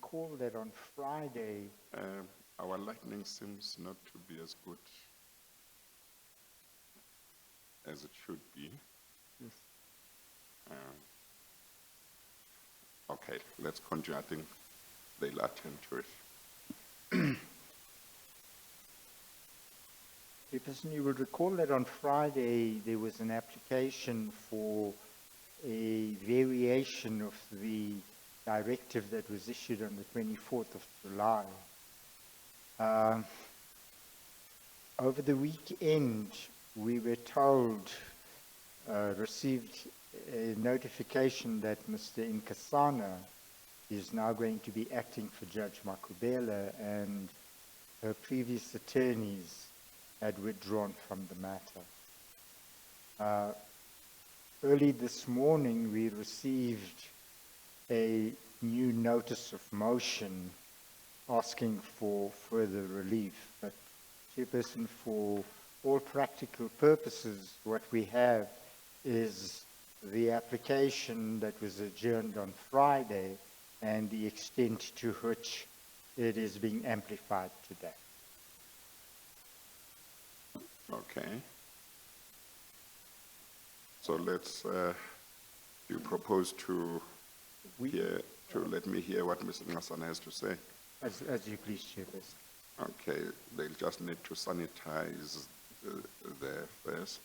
recall that on Friday, Our lightning seems not to be as good as it should be. Yes. Okay, let's continue. I think they'll attend to it. Chairperson, you would recall that on Friday there was an application for a variation of the directive that was issued on the 24th of July. Over the weekend, we were told, received a notification that Mr. Nkasana is now going to be acting for Judge Makubela, and her previous attorneys had withdrawn from the matter. Early this morning, we received a new notice of motion asking for further relief. But, Chairperson, for all practical purposes, what we have is the application that was adjourned on Friday and the extent to which it is being amplified today. Okay. So let's, you propose to let me hear what Mr. Ngasana has to say. As you please, Chairperson. Okay, they'll just need to sanitize there first.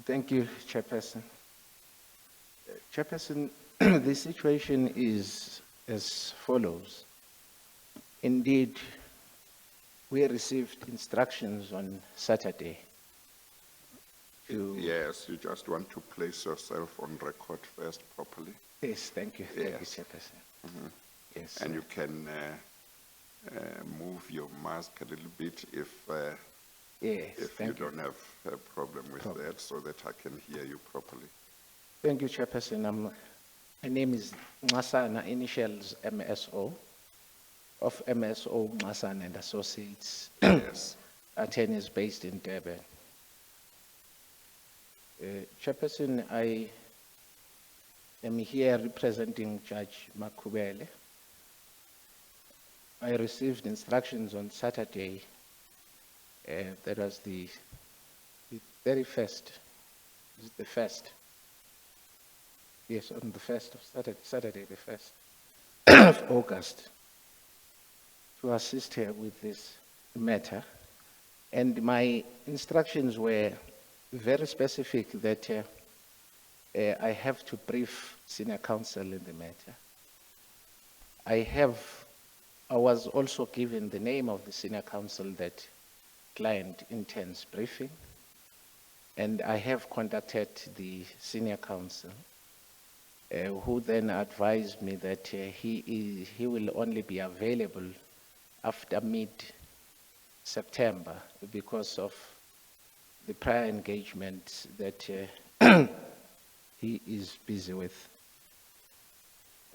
Thank you, Chairperson. Chairperson, the situation is as follows. Indeed, we received instructions on Saturday to... Yes, you just want to place yourself on record first properly. Yes, thank you. Thank you, Yes. Chairperson. Yes. And you can move your mask a little bit if Yes, you thank you. don't have a problem with that, so that I can hear you properly. Thank you, Chairperson. My name is Ngasana, initials MSO, of MSO Ngasana and Associates, Yes. attorneys based in Durban. Chairperson, I am here representing Judge Makubele. I received instructions on Saturday, that was the 31st, is it the 1st? Yes, on the 1st of Saturday the 1st of August, to assist her with this matter. And my instructions were very specific that I have to brief senior counsel in the matter. I was also given the name of the senior counsel that client intends briefing, and I have contacted the senior counsel, who then advised me that he will only be available after mid-September because of the prior engagement that he is busy with.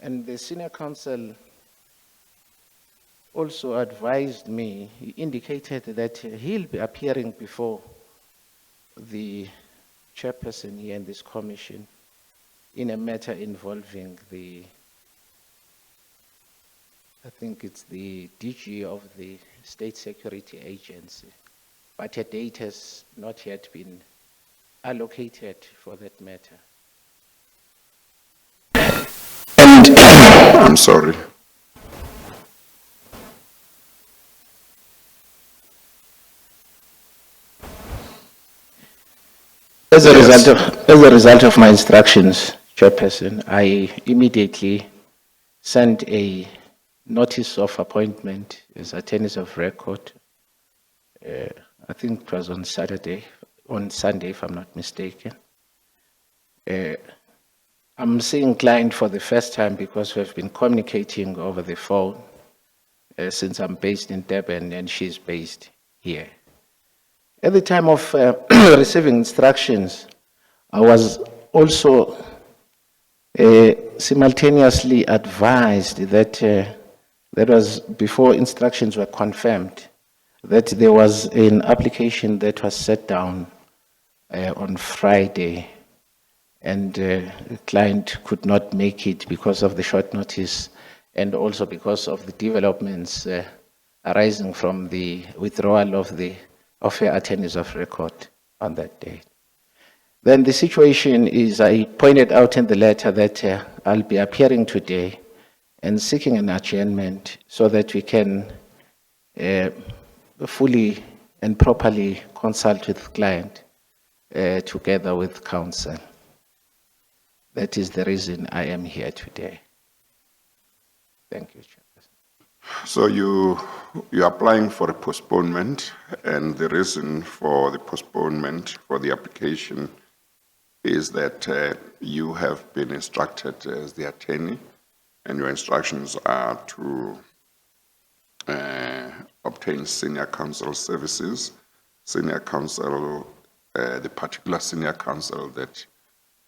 And the senior counsel also advised me, he indicated that he'll be appearing before the chairperson here in this commission in a matter involving I think it's the DG of the State Security Agency, but a date has not yet been allocated for that matter. I'm sorry. As a result of my instructions, Chairperson, I immediately sent a notice of appointment as attorneys of record. I think it was on Sunday, if I'm not mistaken. I'm seeing client for the first time because we've been communicating over the phone since I'm based in Durban and she's based here. At the time of receiving instructions, I was also simultaneously advised that that was before instructions were confirmed, that there was an application that was set down on Friday, and the client could not make it because of the short notice and also because of the developments arising from the withdrawal of her attorneys of record on that day. Then the situation is, I pointed out in the letter that I'll be appearing today and seeking an adjournment so that we can fully and properly consult with the client together with counsel. That is the reason I am here today. Thank you, Chairperson. So you're applying for a postponement, and the reason for the postponement for the application is that you have been instructed as the attorney, and your instructions are to obtain senior counsel services. Senior counsel, the particular senior counsel that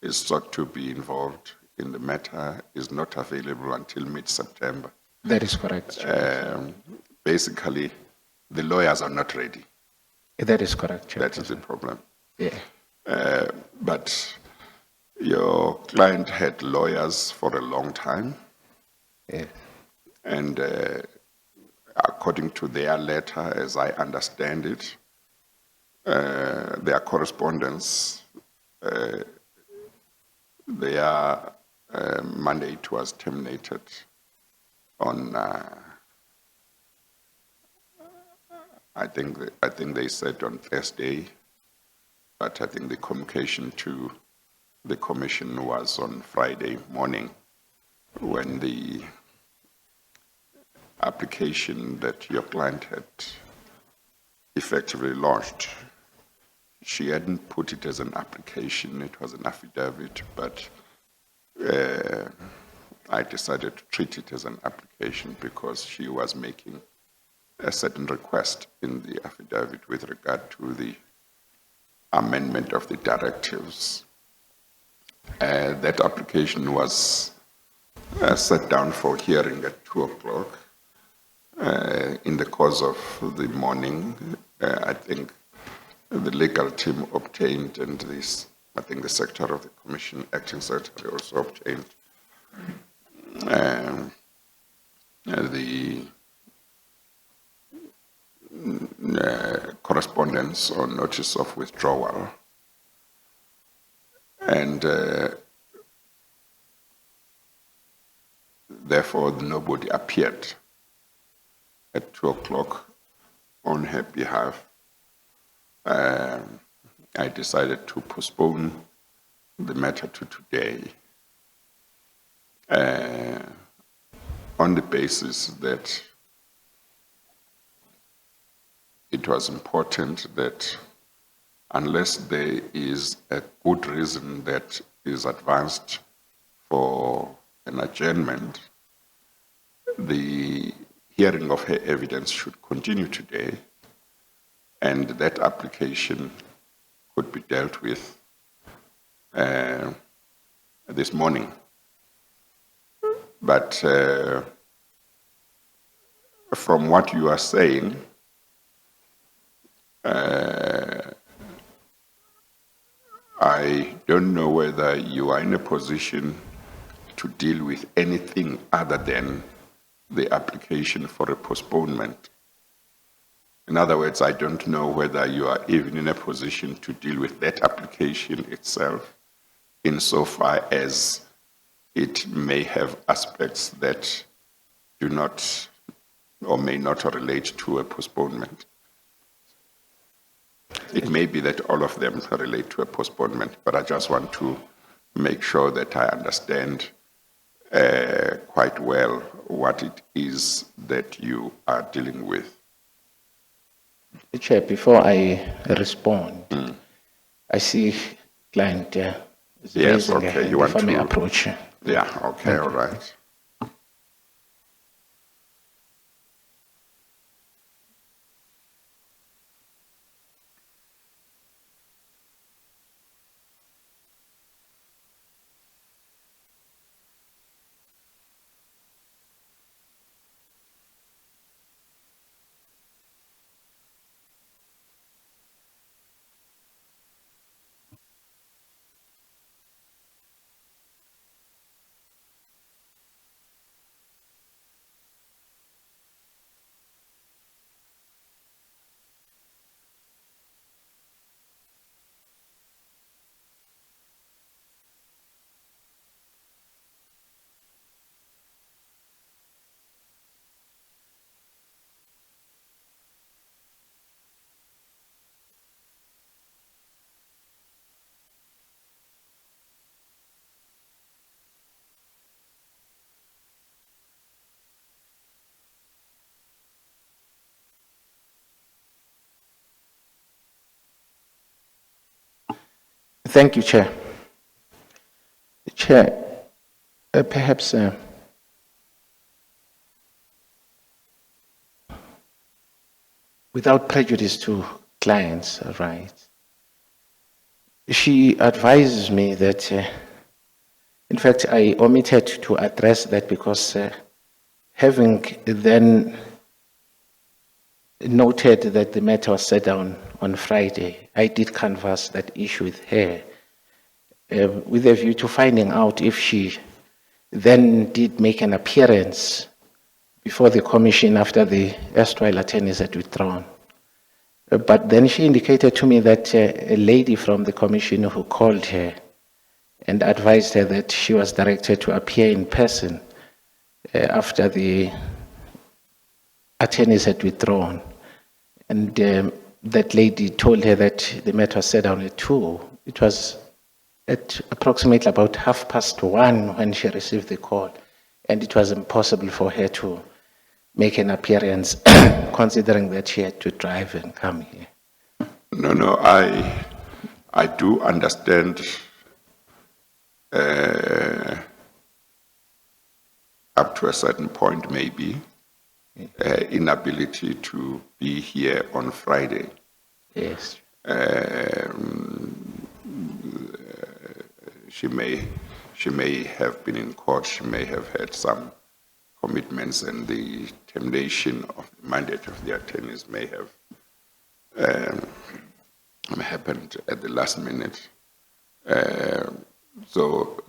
is sought to be involved in the matter is not available until mid-September. That is correct. Basically, the lawyers are not ready. That is correct, That is Chairperson. the problem. Yeah. But your client had lawyers for a long time, Yeah. and according to their letter, as I understand it, their correspondence, their mandate was terminated on, I think they said on Thursday, but I think the communication to the commission was on Friday morning when the application that your client had effectively launched. She hadn't put it as an application, it was an affidavit, but I decided to treat it as an application because she was making a certain request in the affidavit with regard to the amendment of the directives. That application was set down for hearing at 2 o'clock. In the course of the morning, I think the legal team obtained, and this, I think the secretary of the commission, acting secretary, also obtained the correspondence or notice of withdrawal. And therefore, nobody appeared at 2 o'clock on her behalf. I decided to postpone the matter to today on the basis that it was important that unless there is a good reason that is advanced for an adjournment, the hearing of her evidence should continue today, and that application could be dealt with this morning. But from what you are saying, I don't know whether you are in a position to deal with anything other than the application for a postponement. In other words, I don't know whether you are even in a position to deal with that application itself, insofar as it may have aspects that do not or may not relate to a postponement. It may be that all of them relate to a postponement, but I just want to make sure that I understand quite well what it is that you are dealing with. Chair, before I respond, I see client is Yes, raising a okay, hand. you want If I may to- approach. Yeah, okay, all right. Thank you, Chair. Chair, perhaps without prejudice to clients' rights, she advises me that, in fact, I omitted to address that because having then noted that the matter was set down on Friday, I did canvass that issue with her with a view to finding out if she then did make an appearance before the commission after the erstwhile attorneys had withdrawn. But then she indicated to me that a lady from the commission who called her and advised her that she was directed to appear in person after the attorneys had withdrawn. And that lady told her that the matter was set down at 2. It was at approximately about 1:30 when she received the call, and it was impossible for her to make an appearance considering that she had to drive and come here. No, I do understand up to a certain point, maybe, inability to be here on Friday. Yes. She may have been in court, she may have had some commitments, and the termination of the mandate of the attorneys may have happened at the last minute. So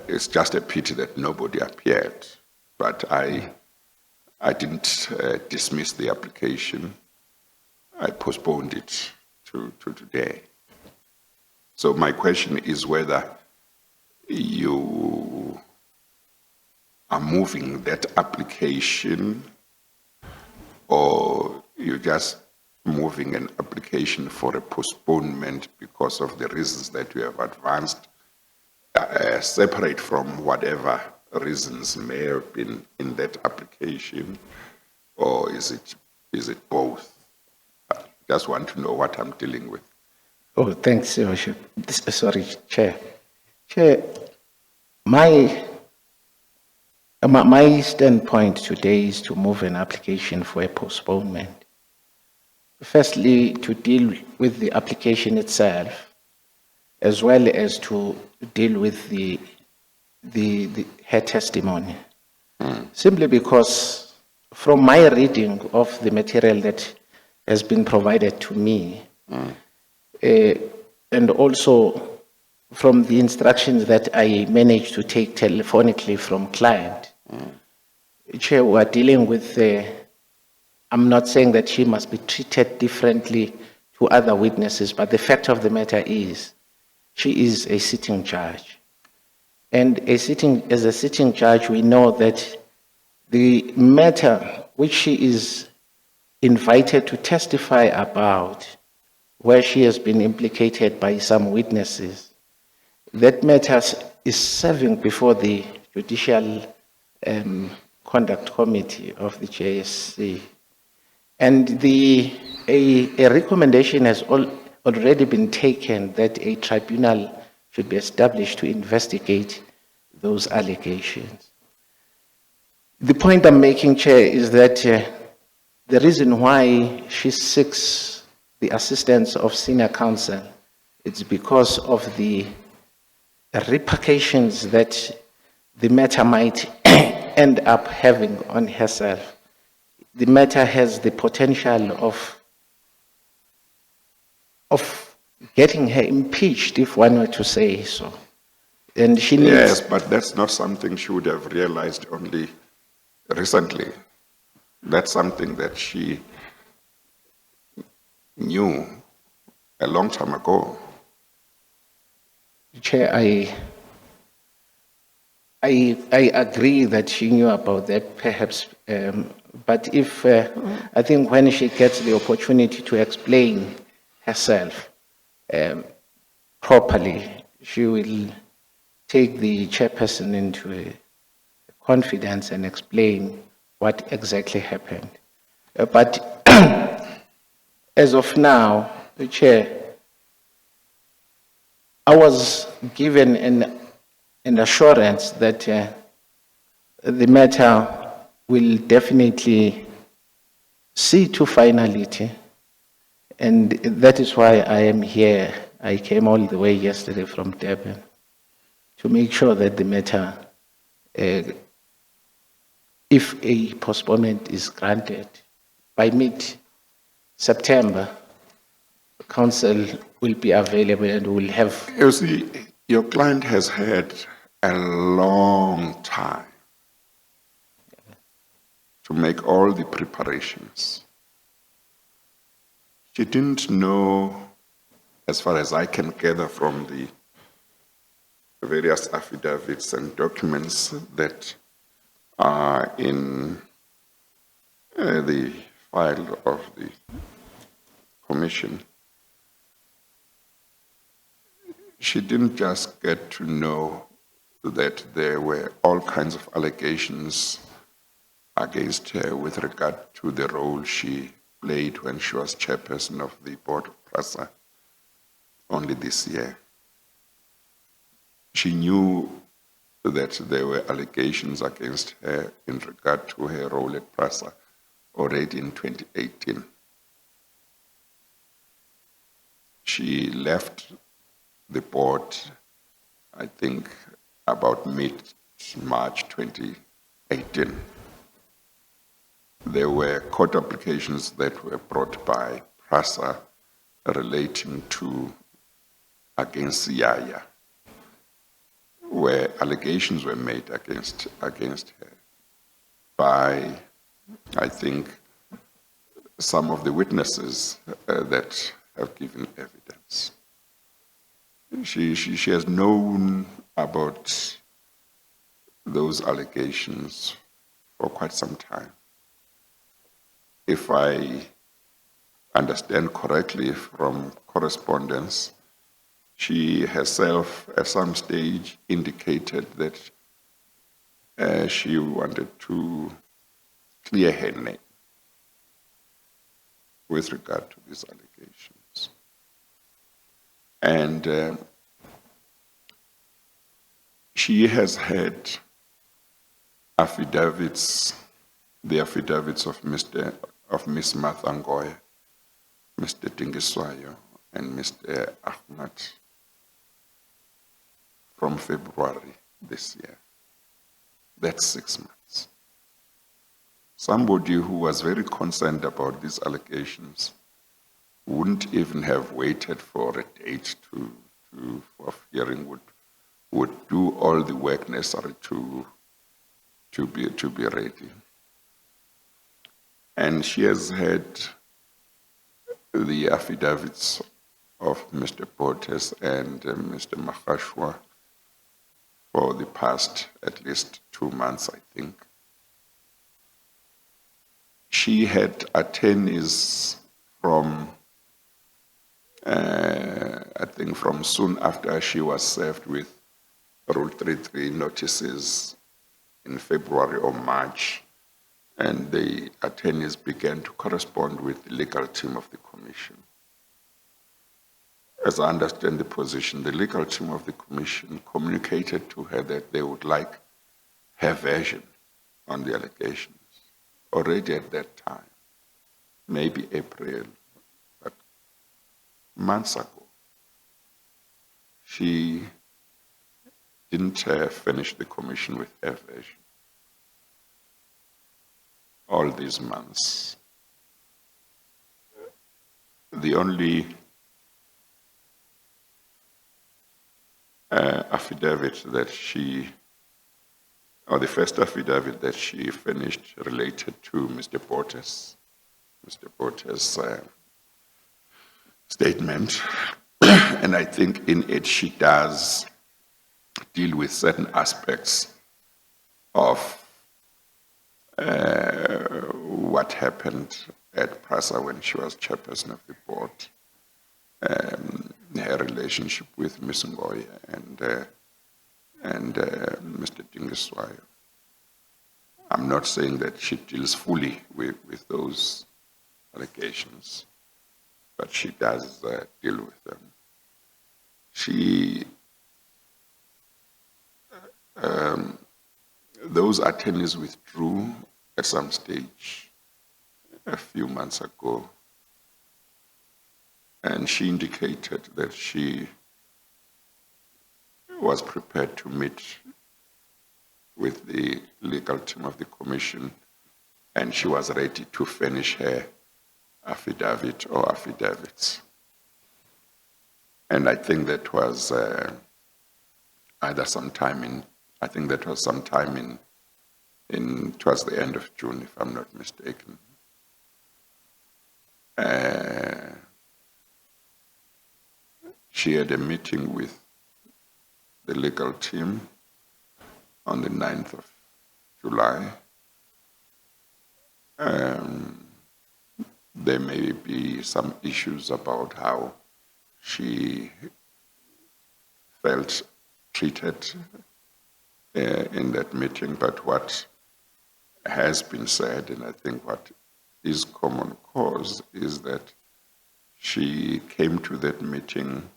it's just a pity that nobody appeared, but I didn't dismiss the application. I postponed it to today. So my question is whether you are moving that application or you're just moving an application for a postponement because of the reasons that you have advanced, separate from whatever reasons may have been in that application, or is it both? I just want to know what I'm dealing with. Oh, thanks, Your Worship. Sorry, Chair. Chair, my standpoint today is to move an application for a postponement. Firstly, to deal with the application itself, as well as to deal with her testimony. Simply because from my reading of the material that has been provided to me, and also from the instructions that I managed to take telephonically from client, Chair, we are dealing with, I'm not saying that she must be treated differently to other witnesses, but the fact of the matter is, she is a sitting judge. And as a sitting judge, we know that the matter which she is invited to testify about, where she has been implicated by some witnesses, that matter is serving before the Judicial Conduct Committee of the JSC. And a recommendation has already been taken that a tribunal should be established to investigate those allegations. The point I'm making, Chair, is that the reason why she seeks the assistance of senior counsel, it's because of the repercussions that the matter might end up having on herself. The matter has the potential of getting her impeached, if one were to say so. And she needs... Yes, but that's not something she would have realized only recently. That's something that she knew a long time ago. Chair, I agree that she knew about that, perhaps, but if I think when she gets the opportunity to explain herself properly, she will take the chairperson into confidence and explain what exactly happened. But as of now, Chair, I was given an assurance that the matter will definitely see to finality, and that is why I am here. I came all the way yesterday from Durban to make sure that the matter, if a postponement is granted by mid-September, council will be available and will have. You see, your client has had a long time to make all the preparations. She didn't know, as far as I can gather from the various affidavits and documents that are in the file of the commission, she didn't just get to know that there were all kinds of allegations against her with regard to the role she played when she was chairperson of the board of PRASA only this year. She knew that there were allegations against her in regard to her role at PRASA already in 2018. She left the board, I think, about mid-March 2018. There were court applications that were brought by PRASA relating to against Yaya, where allegations were made against her by, I think, some of the witnesses that have given evidence. She has known about those allegations for quite some time. If I understand correctly from correspondence, she herself at some stage indicated that she wanted to clear her name with regard to these allegations. And she has had affidavits, the affidavits of Miss Mathangoy, Mr. Dingiswayo, and Mr. Ahmad from February this year. That's 6 months. Somebody who was very concerned about these allegations wouldn't even have waited for a date for hearing, would do all the work necessary to be ready. And she has had the affidavits of Mr. Portes and Mr. Makashwa for the past at least 2 months, I think. She had attorneys from, I think from soon after she was served with Rule 33 notices in February or March, and the attorneys began to correspond with the legal team of the commission. As I understand the position, the legal team of the commission communicated to her that they would like her version on the allegations already at that time, maybe April, but months ago. She didn't finish the commission with her version. All these months. The only affidavit that the first affidavit that she finished related to Mr. Portes' statement. And I think in it she does deal with certain aspects of what happened at PRASA when she was chairperson of the board, her relationship with Ms. Ngoy and Mr. Dingiswayo. I'm not saying that she deals fully with those allegations, but she does deal with them. she, those attorneys withdrew at some stage a few months ago, and she indicated that she was prepared to meet with the legal team of the commission, and she was ready to finish her affidavit or affidavits. And I think that was either sometime in, I think that was sometime towards the end of June, if I'm not mistaken. She had a meeting with the legal team on the 9th of July. There may be some issues about how she felt treated in that meeting, but what has been said, and I think what is common cause, is that she came to that meeting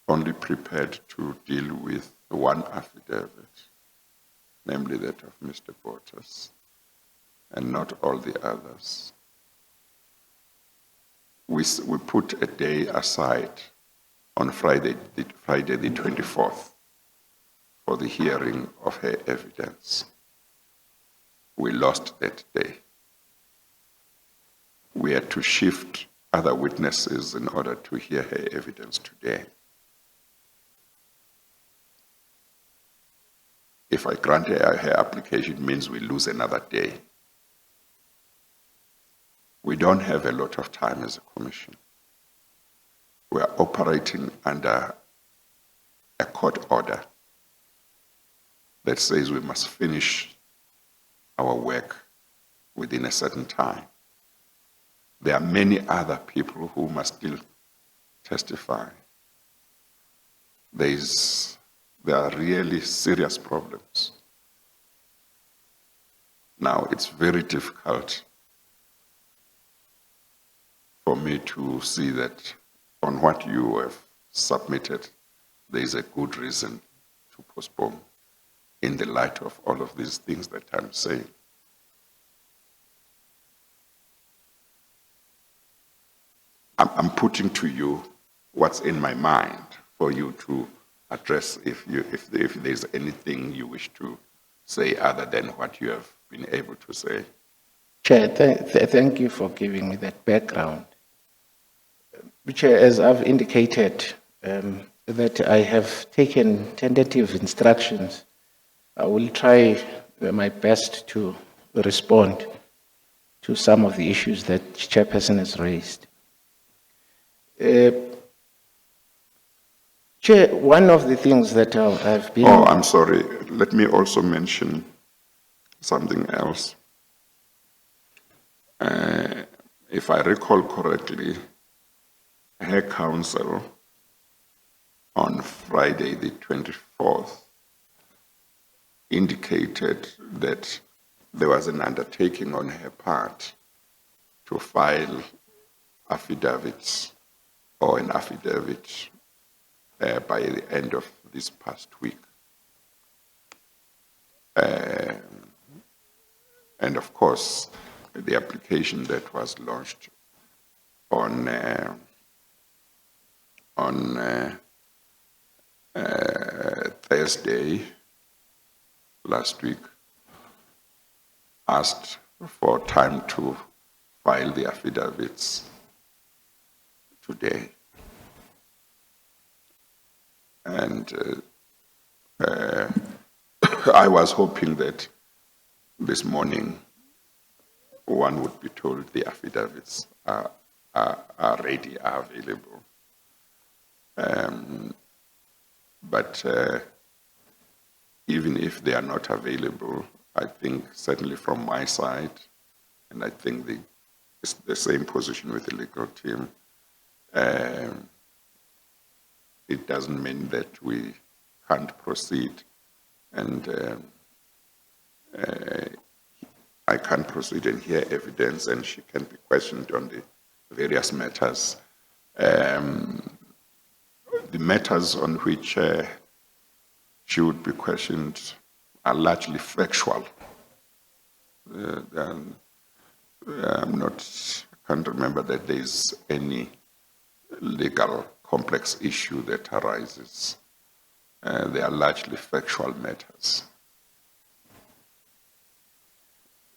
only prepared to deal with one affidavit, namely that of Mr. Bottas, and not all the others. We put a day aside on Friday the 24th for the hearing of her evidence. We lost that day. We had to shift other witnesses in order to hear her evidence today. If I grant her application, it means we lose another day. We don't have a lot of time as a commission. We are operating under a court order that says we must finish our work within a certain time. There are many other people who must still testify. There are really serious problems. Now, it's very difficult for me to see that on what you have submitted, there is a good reason to postpone in the light of all of these things that I'm saying. I'm putting to you what's in my mind for you to address if there's anything you wish to say other than what you have been able to say. Chair, thank you for giving me that background. Chair, as I've indicated, that I have taken tentative instructions, I will try my best to respond to some of the issues that Chairperson has raised. Chair, one of the things that I've been... Oh, I'm sorry. Let me also mention something else. If I recall correctly, her counsel on Friday the 24th indicated that there was an undertaking on her part to file affidavits or an affidavit by the end of this past week. And of course, the application that was launched on Thursday last week asked for time to file the affidavits today. And I was hoping that this morning one would be told the affidavits are ready, are available. But even if they are not available, I think certainly from my side, and I think it's the same position with the legal team, it doesn't mean that we can't proceed. And I can't proceed and hear evidence, and she can be questioned on the various matters. the matters on which she would be questioned are largely factual. I can't remember that there is any legal complex issue that arises. They are largely factual matters.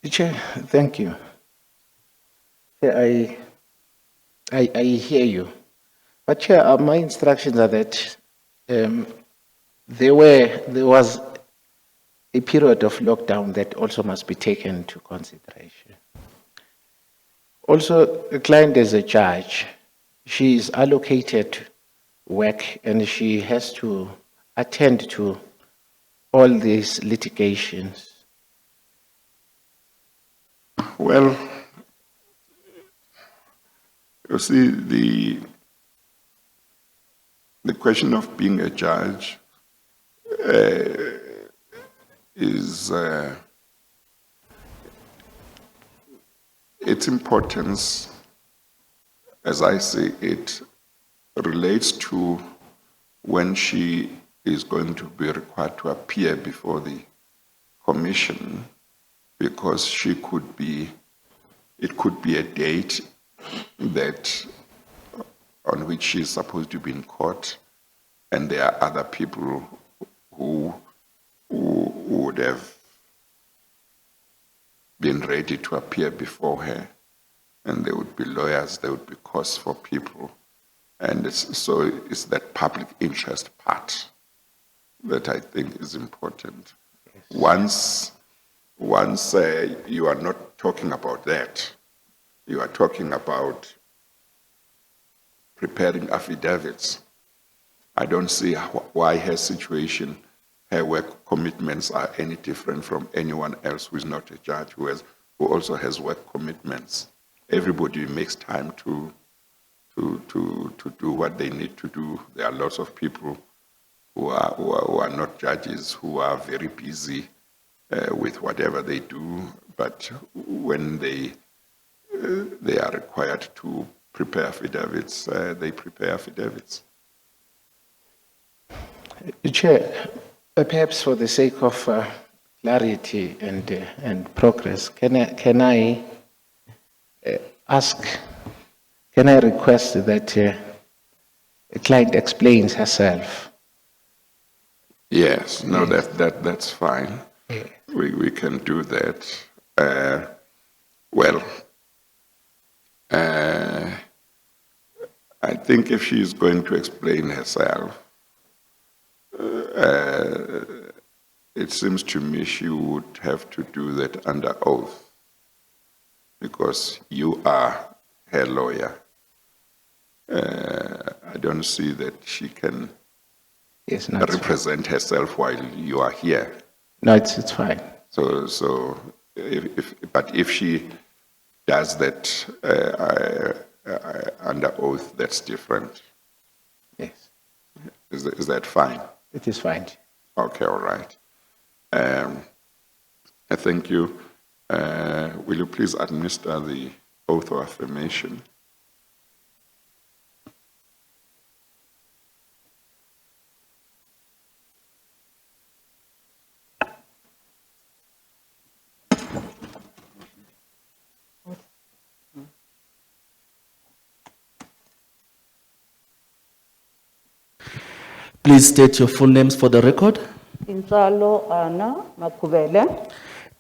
Chair, thank you. I hear you. But Chair, my instructions are that there was a period of lockdown that also must be taken into consideration. Also, the client is a judge. She is allocated work and she has to attend to all these litigations. Well, you see, the question of being a judge is its importance, as I see it, relates to when she is going to be required to appear before the commission, because it could be a date that on which she is supposed to be in court, and there are other people who would have been ready to appear before her, and there would be lawyers, there would be costs for people, and it's that public interest part that I think is important. Yes. Once you are not talking about that, you are talking about preparing affidavits. I don't see why her situation, her work commitments are any different from anyone else who is not a judge, who also has work commitments. Everybody makes time to do what they need to do. There are lots of people who are not judges, who are very busy with whatever they do, but when they are required to prepare affidavits, they prepare affidavits. Chair, perhaps for the sake of clarity and progress, can I request that a client explains herself? Yes, no, that's fine. Yeah. We can do that. I think if she is going to explain herself, it seems to me she would have to do that under oath, because you are her lawyer. I don't see that she can represent herself while you are here. No, it's fine. So if she does that under oath, that's different. Yes. Is that fine? It is fine. Okay, all right. I thank you. Will you please administer the oath of affirmation? Please state your full names for the record. Inzalo Anna Makubele.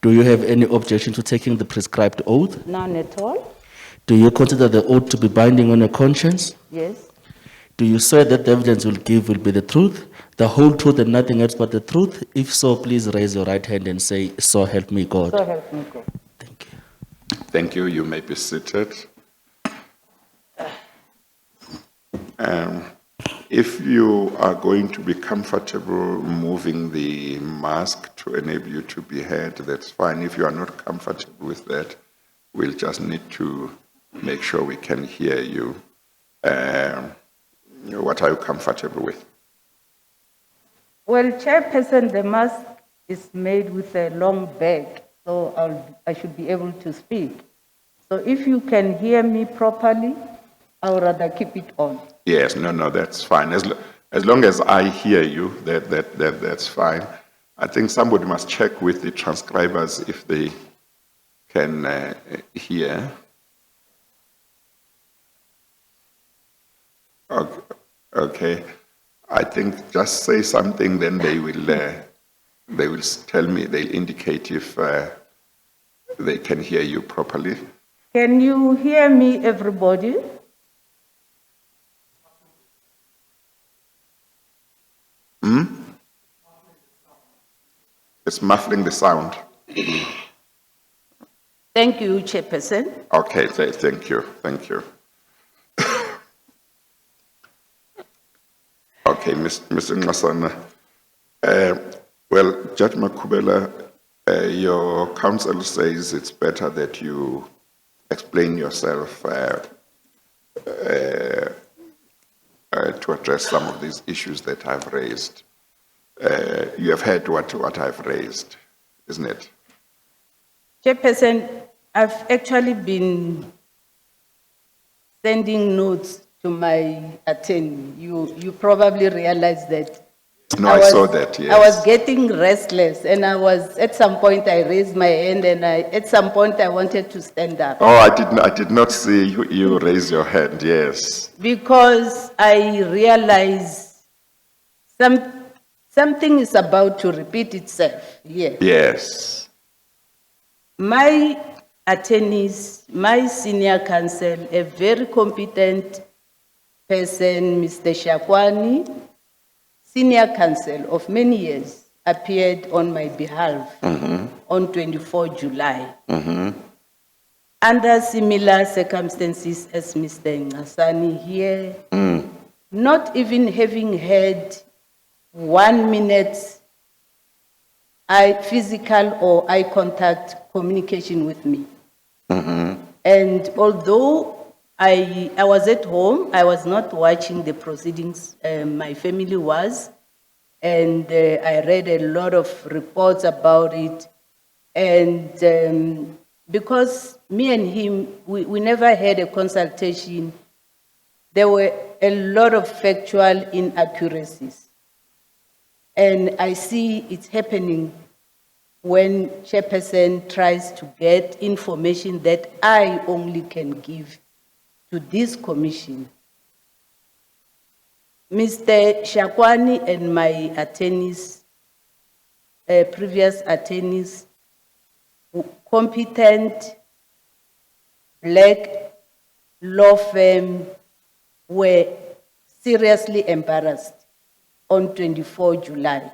Do you have any objection to taking the prescribed oath? None at all. Do you consider the oath to be binding on your conscience? Yes. Do you swear that the evidence you'll give will be the truth, the whole truth and nothing else but the truth? If so, please raise your right hand and say, "So help me God." So help me God. Thank you. Thank you. You may be seated. If you are going to be comfortable moving the mask to enable you to be heard, that's fine. If you are not comfortable with that, we'll just need to make sure we can hear you. What are you comfortable with? Well, Chairperson, the mask is made with a long bag, so I should be able to speak. So if you can hear me properly, I would rather keep it on. Yes, no, that's fine. As long as I hear you, that's fine. I think somebody must check with the transcribers if they can hear. Okay. Okay. I think just say something, then they will tell me, they'll indicate if they can hear you properly. Can you hear me, everybody? It's muffling the sound. Thank you, Chairperson. Okay, thank you, thank you. Okay, Mr. Ngasana. Well, Judge Makubela, your counsel says it's better that you explain yourself to address some of these issues that I've raised. You have heard what I've raised, isn't it? Chairperson, I've actually been sending notes to my attorney. You probably realize that. No, I saw that, yes. I was getting restless, and at some point I raised my hand, and at some point I wanted to stand up. Oh, I did not see you raise your hand, yes. Because I realize something is about to repeat itself here. Yes. My attorneys, my senior counsel, a very competent person, Mr. Shakwani, senior counsel of many years, appeared on my behalf on 24 July. Under similar circumstances as Mr. Ngasani here, not even having had 1 minute physical or eye contact communication with me. And although I was at home, I was not watching the proceedings, my family was, and I read a lot of reports about it. And because me and him, we never had a consultation, there were a lot of factual inaccuracies. And I see it's happening when Chairperson tries to get information that I only can give to this commission. Mr. Shakwani and my attorneys, previous attorneys, competent black law firm, were seriously embarrassed on 24 July.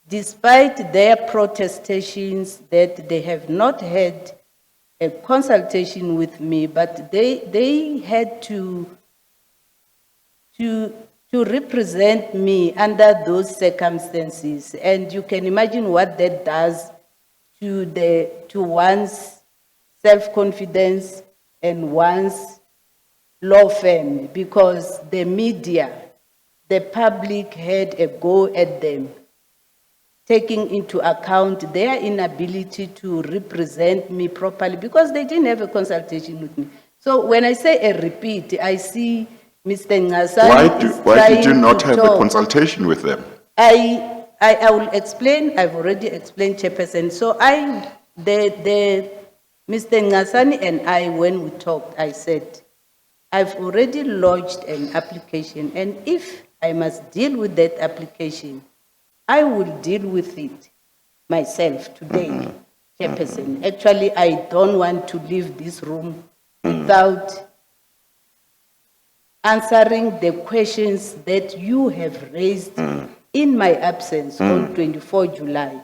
Despite their protestations that they have not had a consultation with me, but they had to represent me under those circumstances. And you can imagine what that does to one's self-confidence and one's law firm, because the media, the public had a go at them, taking into account their inability to represent me properly because they didn't have a consultation with me. So when I say a repeat, I see Mr. Ngasani Why did you not have a consultation with them? I will explain. I've already explained, Chairperson. So Mr. Ngasani and I, when we talked, I said, I've already lodged an application, and if I must deal with that application, I will deal with it myself today, Chairperson. Actually, I don't want to leave this room without answering the questions that you have raised in my absence on 24 July.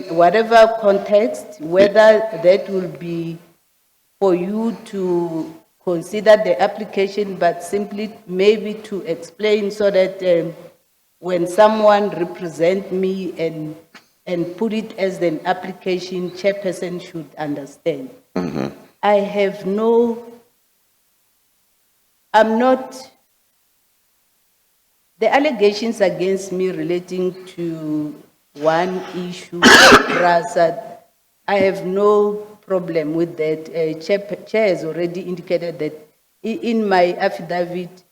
Whatever context, whether that will be for you to consider the application, but simply maybe to explain so that when someone represents me and put it as an application, Chairperson should understand. I have I'm not, the allegations against me relating to one issue, Prasad, I have no problem with that. Chair has already indicated that in my affidavit,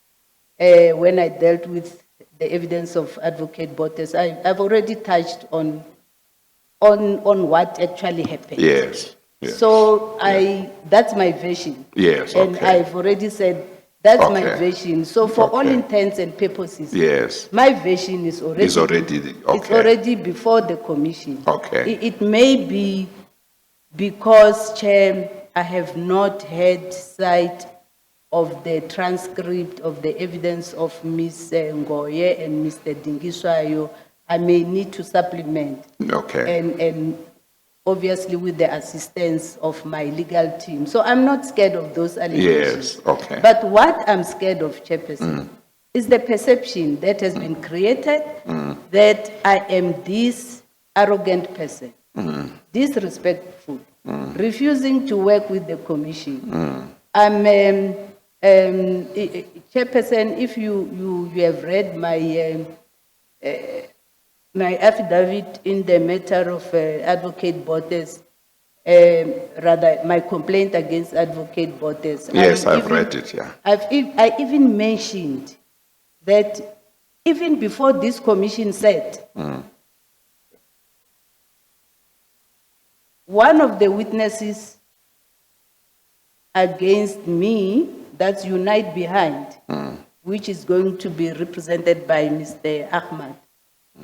when I dealt with the evidence of Advocate Botes. I've already touched on what actually happened. Yes. Yes. So Yeah. that's my version. Yes, And okay. I've already said that's my Okay. version. So for all Okay. intents and purposes, Yes. my version is already, It's already it's okay. already before the commission. Okay. It may be because, Chair, I have not had sight of the transcript of the evidence of Ms. Ngoye and Mr. Dingiswayo. I may need to supplement. Okay. And obviously with the assistance of my legal team. So I'm not scared of those allegations. Yes, okay. But what I'm scared of, Chairperson, is the perception that has been created that I am this arrogant person, disrespectful, refusing to work with the commission. I'm, Chairperson, if you have read my affidavit in the matter of Advocate Botes, rather my complaint against Advocate Botes. Yes, I've read it, yeah. I even mentioned that even before this commission set, one of the witnesses against me, that's Unite Behind, which is going to be represented by Mr. Ahmad.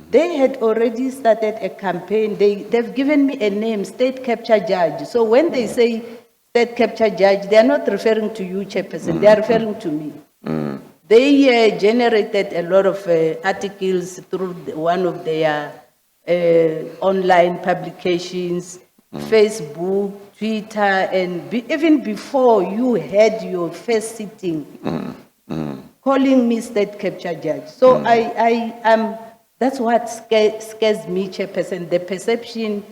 They had already started a campaign. They've given me a name, State Capture Judge. So when they say State Capture Judge, they are not referring to you, Chairperson, they are referring to me. They generated a lot of articles through one of their online publications, Facebook, Twitter, and even before you had your first sitting, calling me State Capture Judge. So I am. That's what scares me, Chairperson, the perception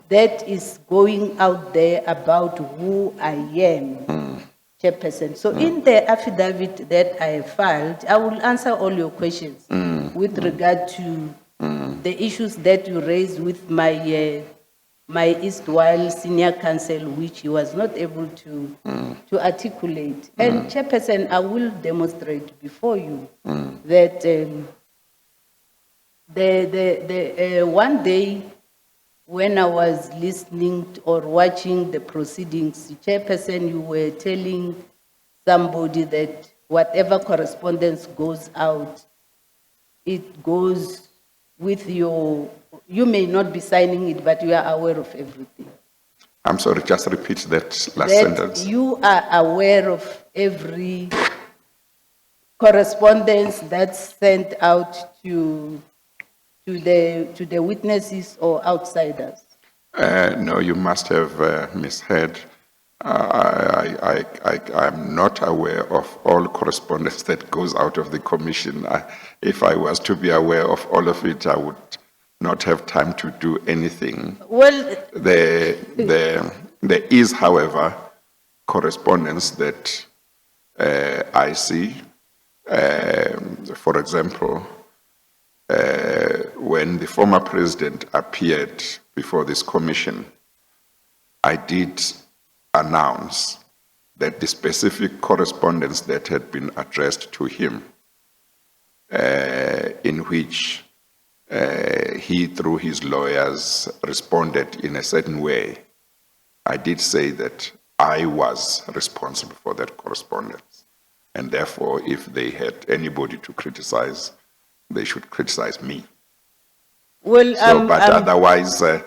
that is going out there about who I am, Chairperson. So in the affidavit that I have filed, I will answer all your questions with regard to the issues that you raised with my my Eastwile senior counsel, which he was not able to articulate. And Chairperson, I will demonstrate before you that one day when I was listening or watching the proceedings, Chairperson, you were telling somebody that whatever correspondence goes out, it goes with your, you may not be signing it, but you are aware of everything. I'm sorry, just repeat that last That sentence. you are aware of every correspondence that's sent out to the witnesses or outsiders. No, you must have misheard. I'm not aware of all correspondence that goes out of the commission. If I was to be aware of all of it, I would not have time to do anything. Well, There is, however, correspondence that I see. For example, when the former president appeared before this commission, I did announce that the specific correspondence that had been addressed to him, in which he, through his lawyers, responded in a certain way, I did say that I was responsible for that correspondence. And therefore, if they had anybody to criticize, they should criticize me. well, Otherwise, there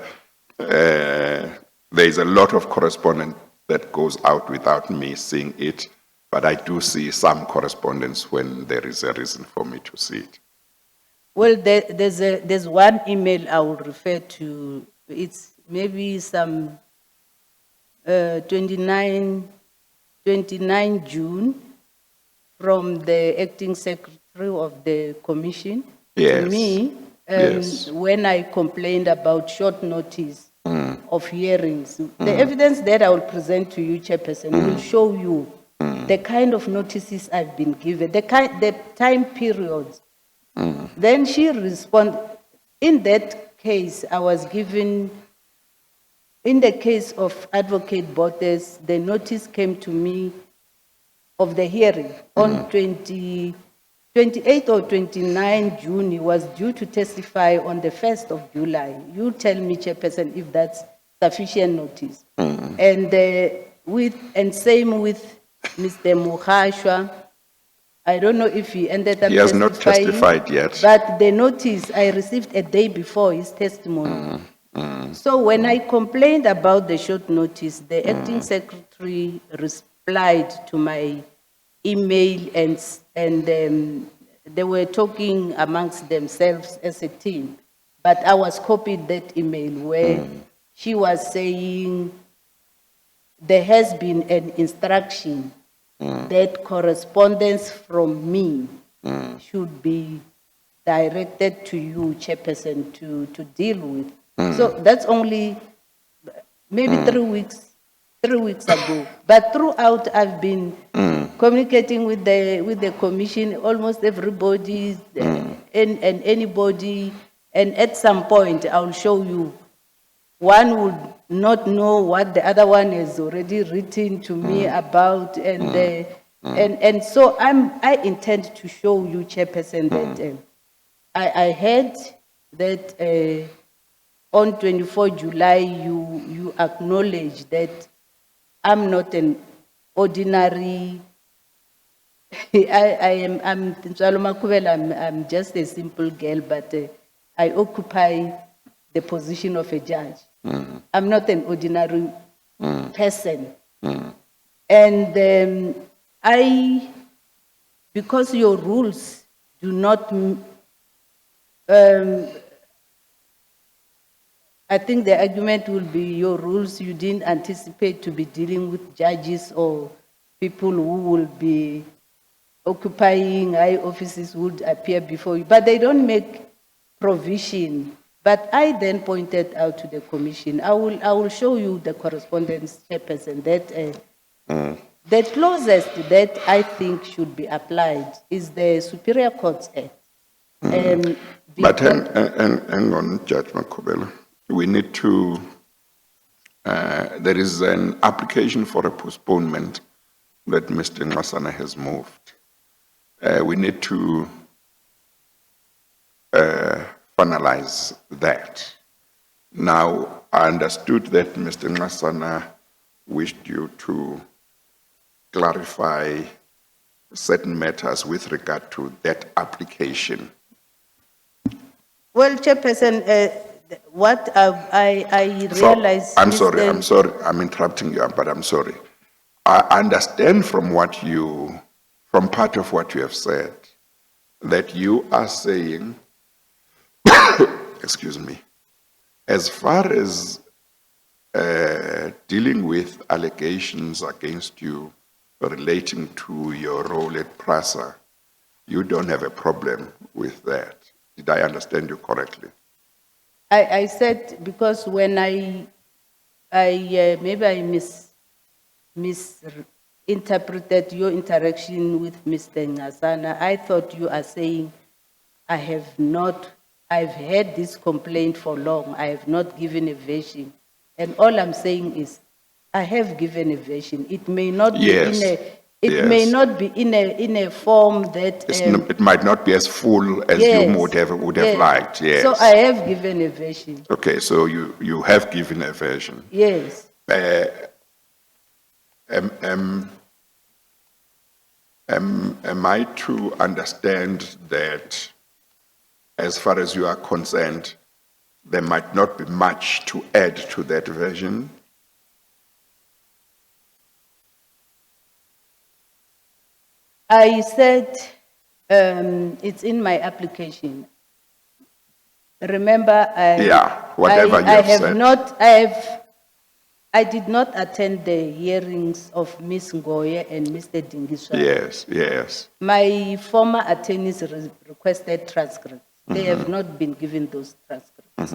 is a lot of correspondence that goes out without me seeing it, but I do see some correspondence when there is a reason for me to see it. well, there's one email I will refer to. It's maybe some 29 June from the acting secretary of the commission Yes. to me, Yes. when I complained about short notice of hearings. The evidence that I will present to you, Chairperson, will show you the kind of notices I've been given, the time periods. Then she responded. In that case, I was given, in the case of Advocate Botes, the notice came to me of the hearing on 28 28 or 29 June, he was due to testify on the 1st of July. You tell me, Chairperson, if that's sufficient notice. And same with Mr. Mukhashwa. I don't know if he ended up He has not testifying, testified yet. but the notice I received a day before his testimony. So when I complained about the short notice, the acting secretary replied to my email and they were talking amongst themselves as a team. But I was copied that email where she was saying there has been an instruction that correspondence from me should be directed to you, Chairperson, to deal with. So that's only maybe 3 weeks ago. But throughout, I've been communicating with the commission, almost everybody and anybody, and at some point, I'll show you. One would not know what the other one has already written to me about, and so I intend to show you, Chairperson, that I heard that on 24 July you acknowledge that I'm not an ordinary. I'm just a simple girl, but I occupy the position of a judge. I'm not an ordinary person. And because your rules do not, I think the argument will be your rules, you didn't anticipate to be dealing with judges or people who will be occupying high offices would appear before you, but they don't make provision. But I then pointed out to the commission, I will show you the correspondence, Chairperson, that the closest that I think should be applied is the Superior Courts Act. But hang on, Judge Makubela. We need to, there is an application for a postponement that Mr. Ngasana has moved. We need to finalize that. Now, I understood that Mr. Ngasana wished you to clarify certain matters with regard to that application. Well, Chairperson, what I realized... I'm sorry, I'm interrupting you, but I'm sorry. I understand from from part of what you have said, that you are saying, excuse me, as far as dealing with allegations against you relating to your role at PRASA, you don't have a problem with that. Did I understand you correctly? I said, because when maybe I misinterpreted your interaction with Mr. Ngasana, I thought you are saying, I've had this complaint for long, I have not given a version. And all I'm saying is, I have given a version. It may not be may not be in a form that it might not be as full as you would have liked. Yes. So I have given a version. Okay, so you have given a version. Yes. Am I to understand that, as far as you are concerned, there might not be much to add to that version? I said it's in my application. Remember, whatever you have said. I did not attend the hearings of Ms. Ngoye and Mr. Dingiswa. Yes, yes. My former attorneys requested transcripts. They have not been given those transcripts.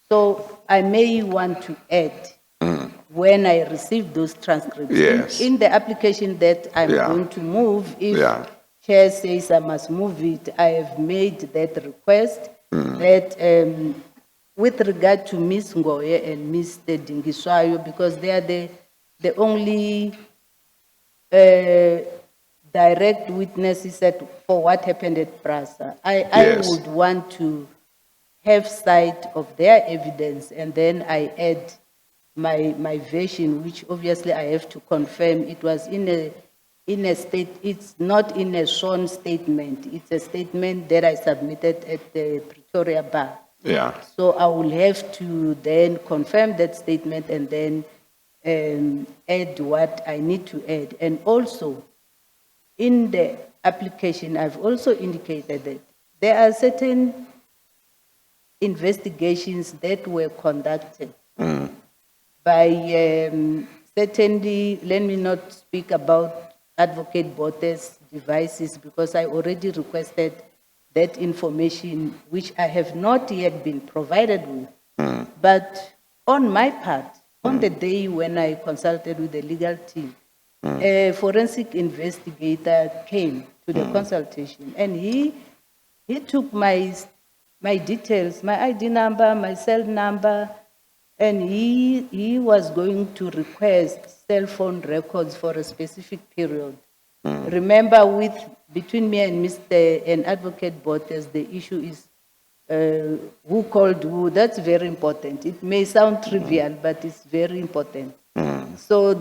So I may want to add when I receive those transcripts. Yes. In the application that I'm going to move, if Chair says I must move it, I have made that request that with regard to Ms. Ngoye and Mr. Dingiswayo, because they are the only direct witnesses for what happened at Prasa. I Yes. would want to have sight of their evidence, and then I add my version, which obviously I have to confirm. It was in a state, it's not in a sworn statement. It's a statement that I submitted at the Pretoria Bar. Yeah. So I will have to then confirm that statement and then add what I need to add. And also, in the application, I've also indicated that there are certain investigations that were conducted by certainly, let me not speak about Advocate Bote's devices because I already requested that information, which I have not yet been provided with. But on my part, on the day when I consulted with the legal team, a forensic investigator came to the consultation, and he took my details, my ID number, my cell number, and he was going to request cell phone records for a specific period. Remember, between me and Advocate Botes, the issue is who called who. That's very important. It may sound trivial, but it's very important. So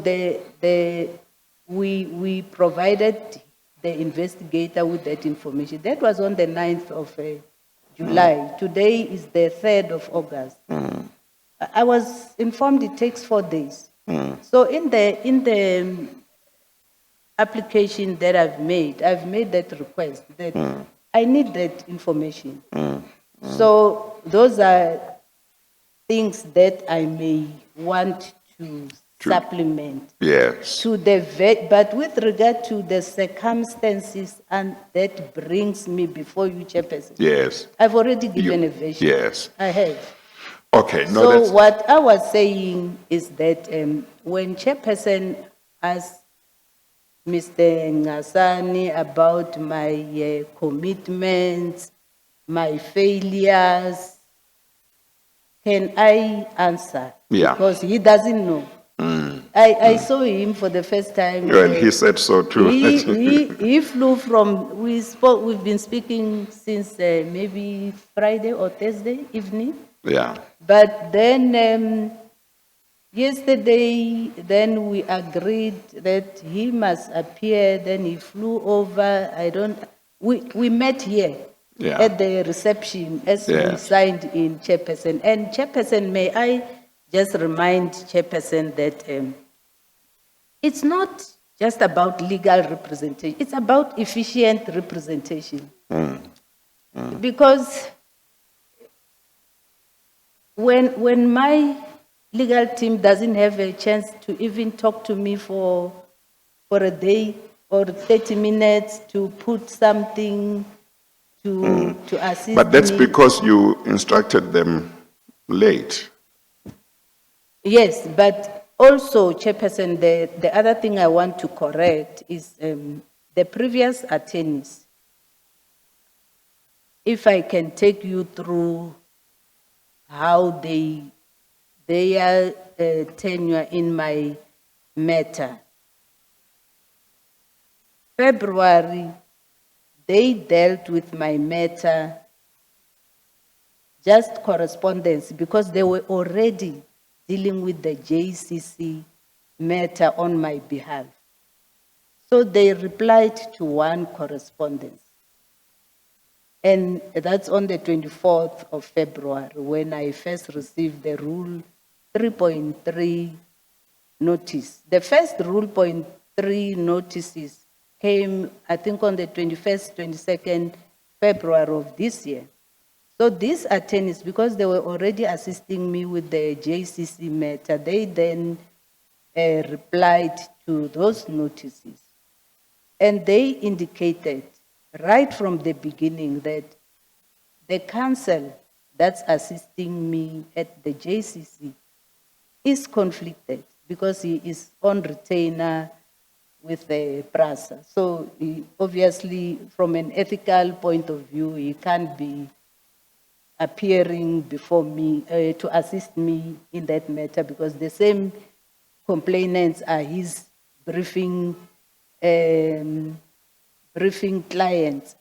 we provided the investigator with that information. That was on the 9th of July. Today is the 3rd of August. I was informed it takes 4 days. So in the application that I've made that request that I need that information. So those are things that I may want to supplement. Yes. But with regard to the circumstances, and that brings me before you, Chairperson. Yes. I've already given a version. Yes. I have. Okay. No, So that's what I was saying is that when Chairperson asked Mr. Ngasani about my commitments, my failures, can I answer? Yeah. Because he doesn't know. I saw him for the first time. and he said so too. He flew from, we've been speaking since maybe Friday or Thursday evening. Yeah. But then yesterday, then we agreed that he must appear. Then he flew over. We met here Yeah. at the reception as we Yes. signed in Chairperson. And Chairperson, may I just remind Chairperson that it's not just about legal representation. It's about efficient representation. Because when my legal team doesn't have a chance to even talk to me for a day or 30 minutes to put something to assist But that's me. because you instructed them late. Yes, but also, Chairperson, the other thing I want to correct is the previous attorneys. If I can take you through how their tenure in my matter. February, they dealt with my matter, just correspondence, because they were already dealing with the JCC matter on my behalf. So they replied to one correspondence. And that's on the 24th of February when I first received the Rule 3.3 notice. The first Rule 3 notices came, I think, on the 21st, 22nd February of this year. So these attorneys, because they were already assisting me with the JCC matter, they then replied to those notices. And they indicated right from the beginning that the counsel that's assisting me at the JCC is conflicted because he is on retainer with the PRASA. So obviously, from an ethical point of view, he can't be appearing before me to assist me in that matter because the same complainants are his briefing briefing clients.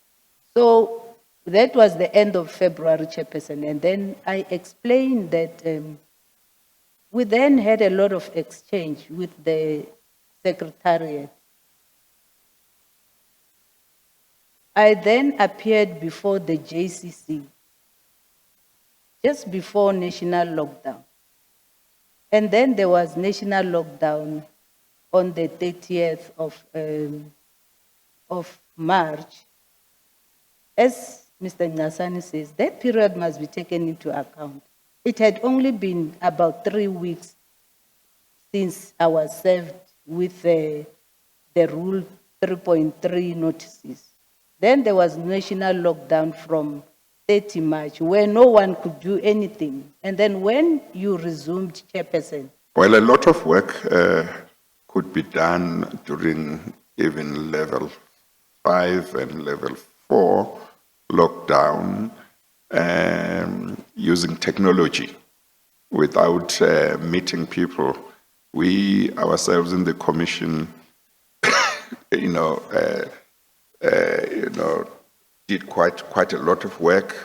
So that was the end of February, Chairperson. And then I explained that we then had a lot of exchange with the Secretariat. I then appeared before the JCC just before national lockdown. And then there was national lockdown on the 30th of March. As Mr. Ngasani says, that period must be taken into account. It had only been about 3 weeks since I was served with the Rule 3.3 notices. Then there was national lockdown from 30 March, where no one could do anything. And then when you resumed, Chairperson, Well, a lot of work could be done during even level 5 and level 4 lockdown using technology without meeting people. We ourselves in the commission, did quite a lot of work.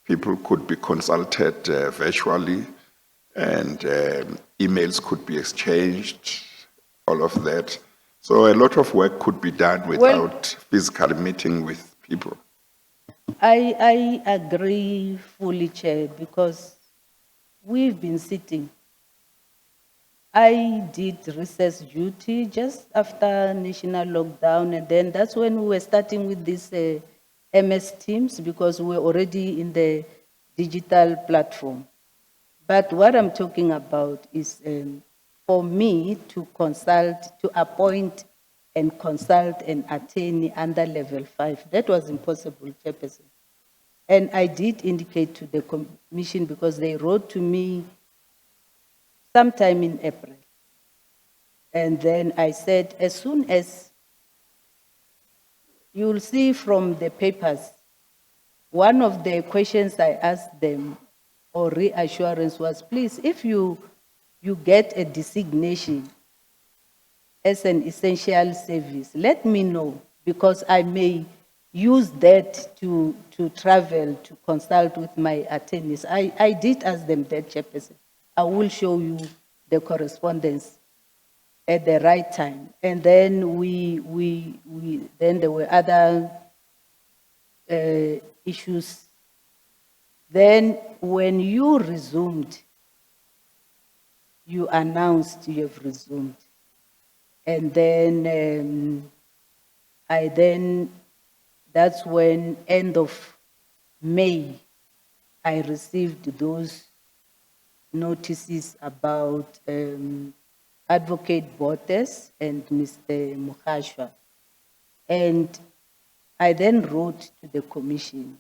People could be consulted virtually, and emails could be exchanged, all of that. So a lot of work could be done without physical meeting with people. I agree fully, Chair, because we've been sitting. I did recess duty just after national lockdown, and then that's when we were starting with this MS Teams, because we were already in the digital platform. But what I'm talking about is for me to consult, to appoint and consult an attorney under level 5. That was impossible, Chairperson. And I did indicate to the commission, because they wrote to me sometime in April. And then I said, as soon as you'll see from the papers, one of the questions I asked them, or reassurance, was, please, if you get a designation as an essential service, let me know, because I may use that to travel, to consult with my attorneys. I did ask them that, Chairperson. I will show you the correspondence at the right time. And then then there were other issues. Then when you resumed, you announced you have resumed. And then that's when, end of May, I received those notices about Advocate Botes and Mr. Mukhashwa. And I then wrote to the commission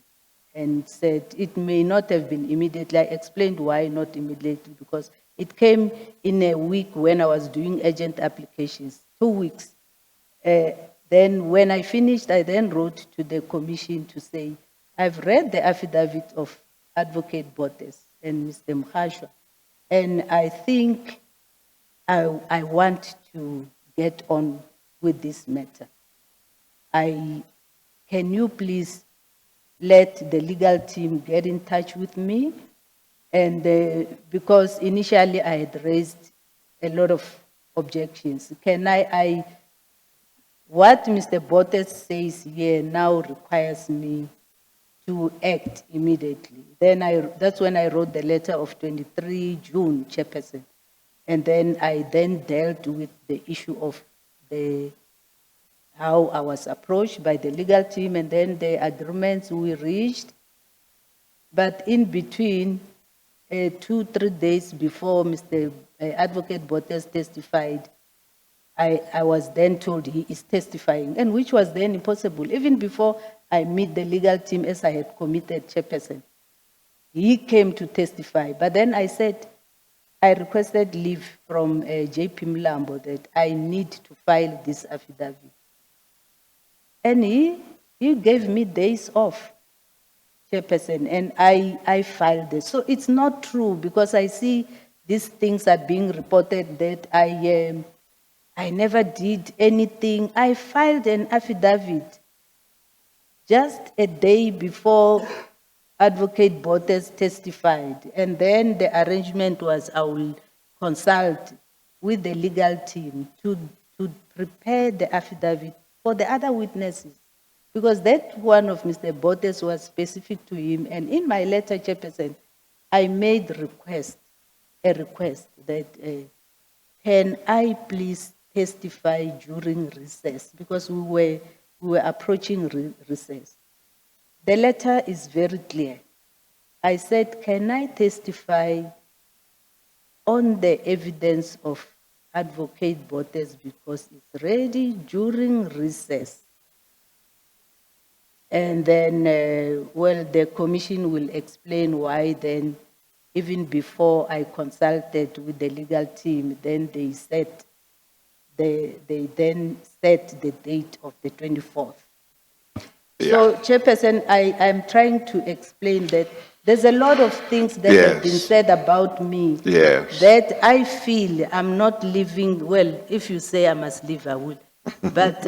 and said it may not have been immediately. I explained why not immediately, because it came in a week when I was doing urgent applications, 2 weeks. Then when I finished, I then wrote to the commission to say, I've read the affidavit of Advocate Botes and Mr. Mukhashwa, and I think I want to get on with this matter. Can you please let the legal team get in touch with me? And because initially I had raised a lot of objections. What Mr. Botes says here now requires me to act immediately. Then that's when I wrote the letter of 23 June, Chairperson. And then I dealt with the issue of how I was approached by the legal team, and then the agreements we reached. But in between, 2-3 days before Mr. Advocate Botes testified, I was then told he is testifying, and which was then impossible. Even before I meet the legal team, as I had committed, Chairperson, he came to testify. But then I said, I requested leave from JP Mlambo that I need to file this affidavit. And he gave me days off, Chairperson, and I filed this. So it's not true, because I see these things are being reported that I I never did anything. I filed an affidavit just a day before Advocate Botes testified. And then the arrangement was I will consult with the legal team to prepare the affidavit for the other witnesses. Because that one of Mr. Botes was specific to him. And in my letter, Chairperson, I made a request that can I please testify during recess? Because we were approaching recess. The letter is very clear. I said, can I testify on the evidence of Advocate Botes because it's ready during recess? And then, the commission will explain why then, even before I consulted with the legal team, then they then set the date of the 24th. So, Chairperson, I'm trying to explain that there's a lot of things that have been said about me that I feel I'm not living, well, if you say I must live, I will. But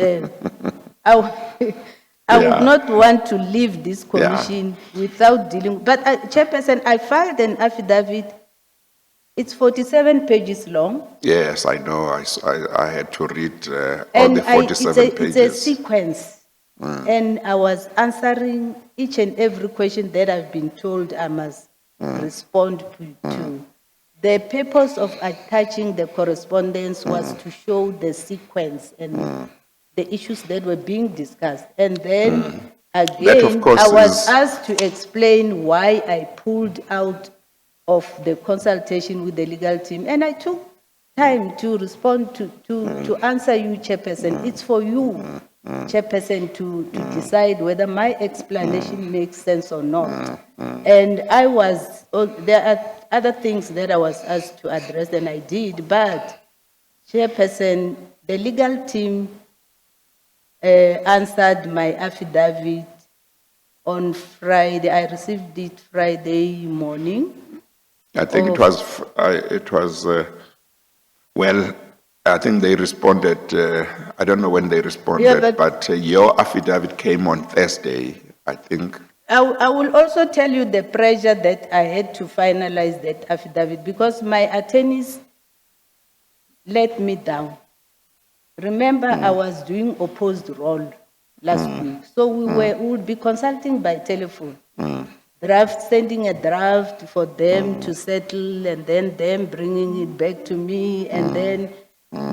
I would not want to leave this commission without dealing. But, Chairperson, I filed an affidavit. It's 47 pages long. Yes, I know. I had to read all the 47 pages. It's a sequence. And I was answering each and every question that I've been told I must respond to. The purpose of attaching the correspondence was to show the sequence and the issues that were being discussed. And then again, I was asked to explain why I pulled out of the consultation with the legal team. And I took time to respond to answer you, Chairperson. It's for you, Chairperson, to decide whether my explanation makes sense or not. And there are other things that I was asked to address, and I did, but Chairperson, the legal team answered my affidavit on Friday. I received it Friday morning. I think it was, well, I think they responded, I don't know when they responded, but your affidavit came on Thursday, I think. I will also tell you the pressure that I had to finalize that affidavit because my attorneys let me down. Remember, I was doing opposed role last week, so we would be consulting by telephone. Sending a draft for them to settle, and then them bringing it back to me, and then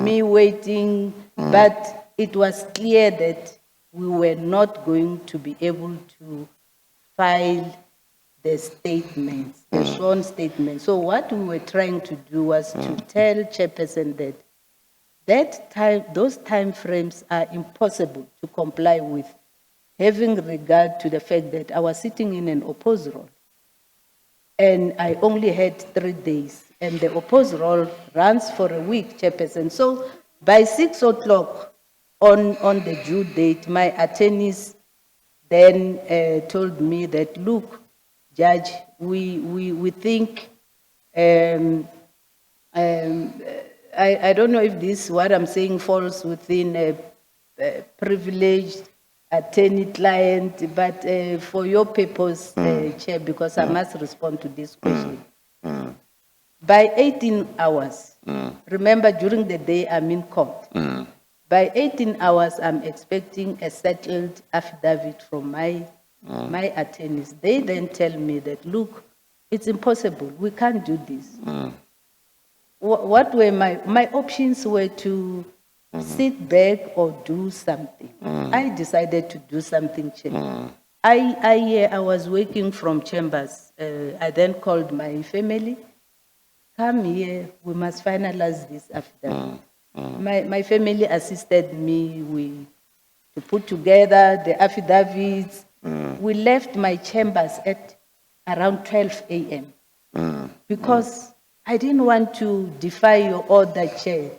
me waiting. But it was clear that we were not going to be able to file the statements, the sworn statements. So what we were trying to do was to tell Chairperson that those time frames are impossible to comply with, having regard to the fact that I was sitting in an opposed role. And I only had 3 days, and the opposed role runs for a week, Chairperson. So by 6 o'clock on the due date, my attorneys then told me that, look, Judge, we think, I don't know if this, what I'm saying, falls within a privileged attorney-client, but for your purpose, Chair, because I must respond to this question. By 18 hours, remember during the day I'm in court, by 18 hours I'm expecting a settled affidavit from my attorneys. They then tell me that, look, it's impossible, we can't do this. What were my options were to sit back or do something. I decided to do something, Chair. I was working from chambers. I then called my family, come here, we must finalize this affidavit. My family assisted me to put together the affidavits. We left my chambers at around 12 a.m. Because I didn't want to defy your order, Chair.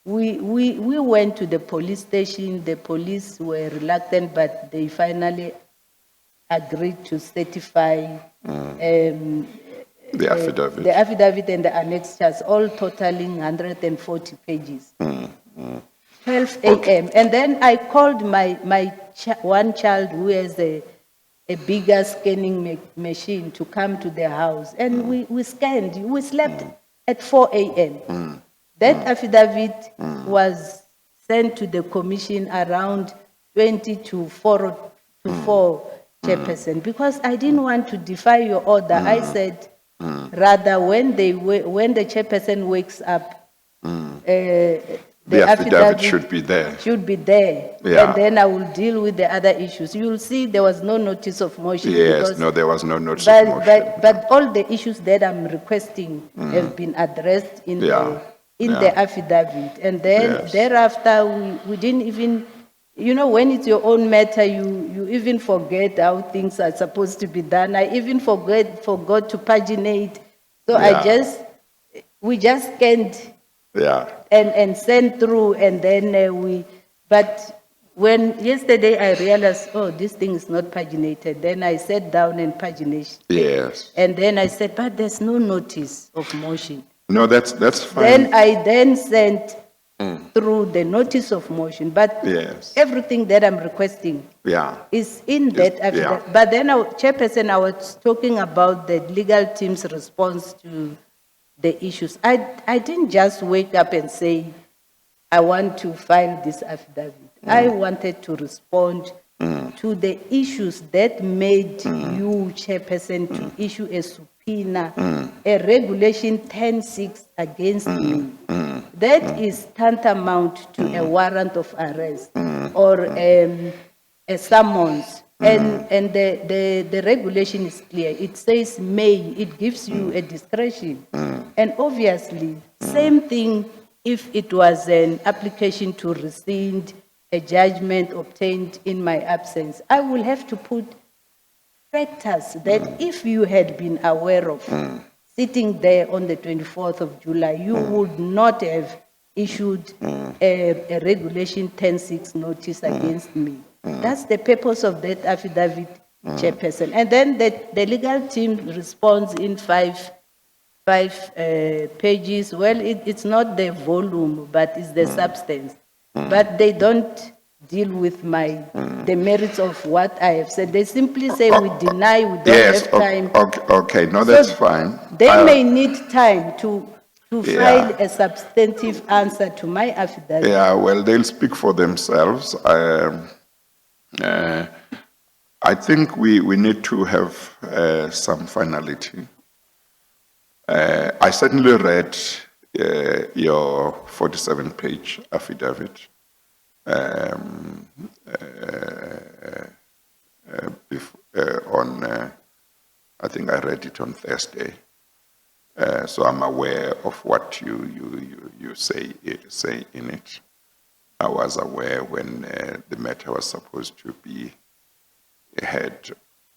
We went to the police station. The police were reluctant, but they finally agreed to certify the affidavit. The affidavit and the annexures, all totaling 140 pages. 12 Okay. a.m. And then I called my one child who has a bigger scanning machine to come to the house. And we scanned. We slept at 4 a.m. That affidavit was sent to the commission around 20 to 4 to 4 chairperson, because I didn't want to defy your order. I said, rather, when the chairperson wakes up, The affidavit should be there. should be there. Yeah. And then I will deal with the other issues. You will see there was no notice of motion. Yes, because- no, there was no notice of motion. But all the issues that I'm requesting have been addressed in Yeah. the affidavit. And then Yes. thereafter, we didn't even, when it's your own matter, you even forget how things are supposed to be done. I even forgot to paginate. So Yeah. we just scanned Yeah, and sent through, and then but when yesterday I realized, oh, this thing is not paginated, then I sat down and pagination. yes. And then I said, but there's no notice of motion. No, that's fine. Then I sent through the notice of motion, but Yes. everything that I'm requesting Yeah, is in that yeah. affidavit. But then, Chairperson, I was talking about the legal team's response to the issues. I didn't just wake up and say, I want to file this affidavit. I wanted to respond to the issues that made you, Chairperson, to issue a subpoena, a regulation 10-6 against me. That is tantamount to a warrant of arrest or a summons. And the regulation is clear. It says may, it gives you a discretion. And obviously, same thing if it was an application to rescind a judgment obtained in my absence. I will have to put factors that if you had been aware of, sitting there on the 24th of July, you would not have issued a regulation 10-6 notice against me. That's the purpose of that affidavit, Chairperson. And then the legal team responds in five pages. Well, it's not the volume, but it's the substance. But they don't deal with the merits of what I have said. They simply say we deny, we don't yes, have time. okay, no, that's So fine. They may need time to Yeah. file a substantive answer to my affidavit. Yeah, well, they'll speak for themselves. I think we need to have some finality. I certainly read your 47-page affidavit I think I read it on Thursday. So I'm aware of what you say in it. I was aware when the matter was supposed to be heard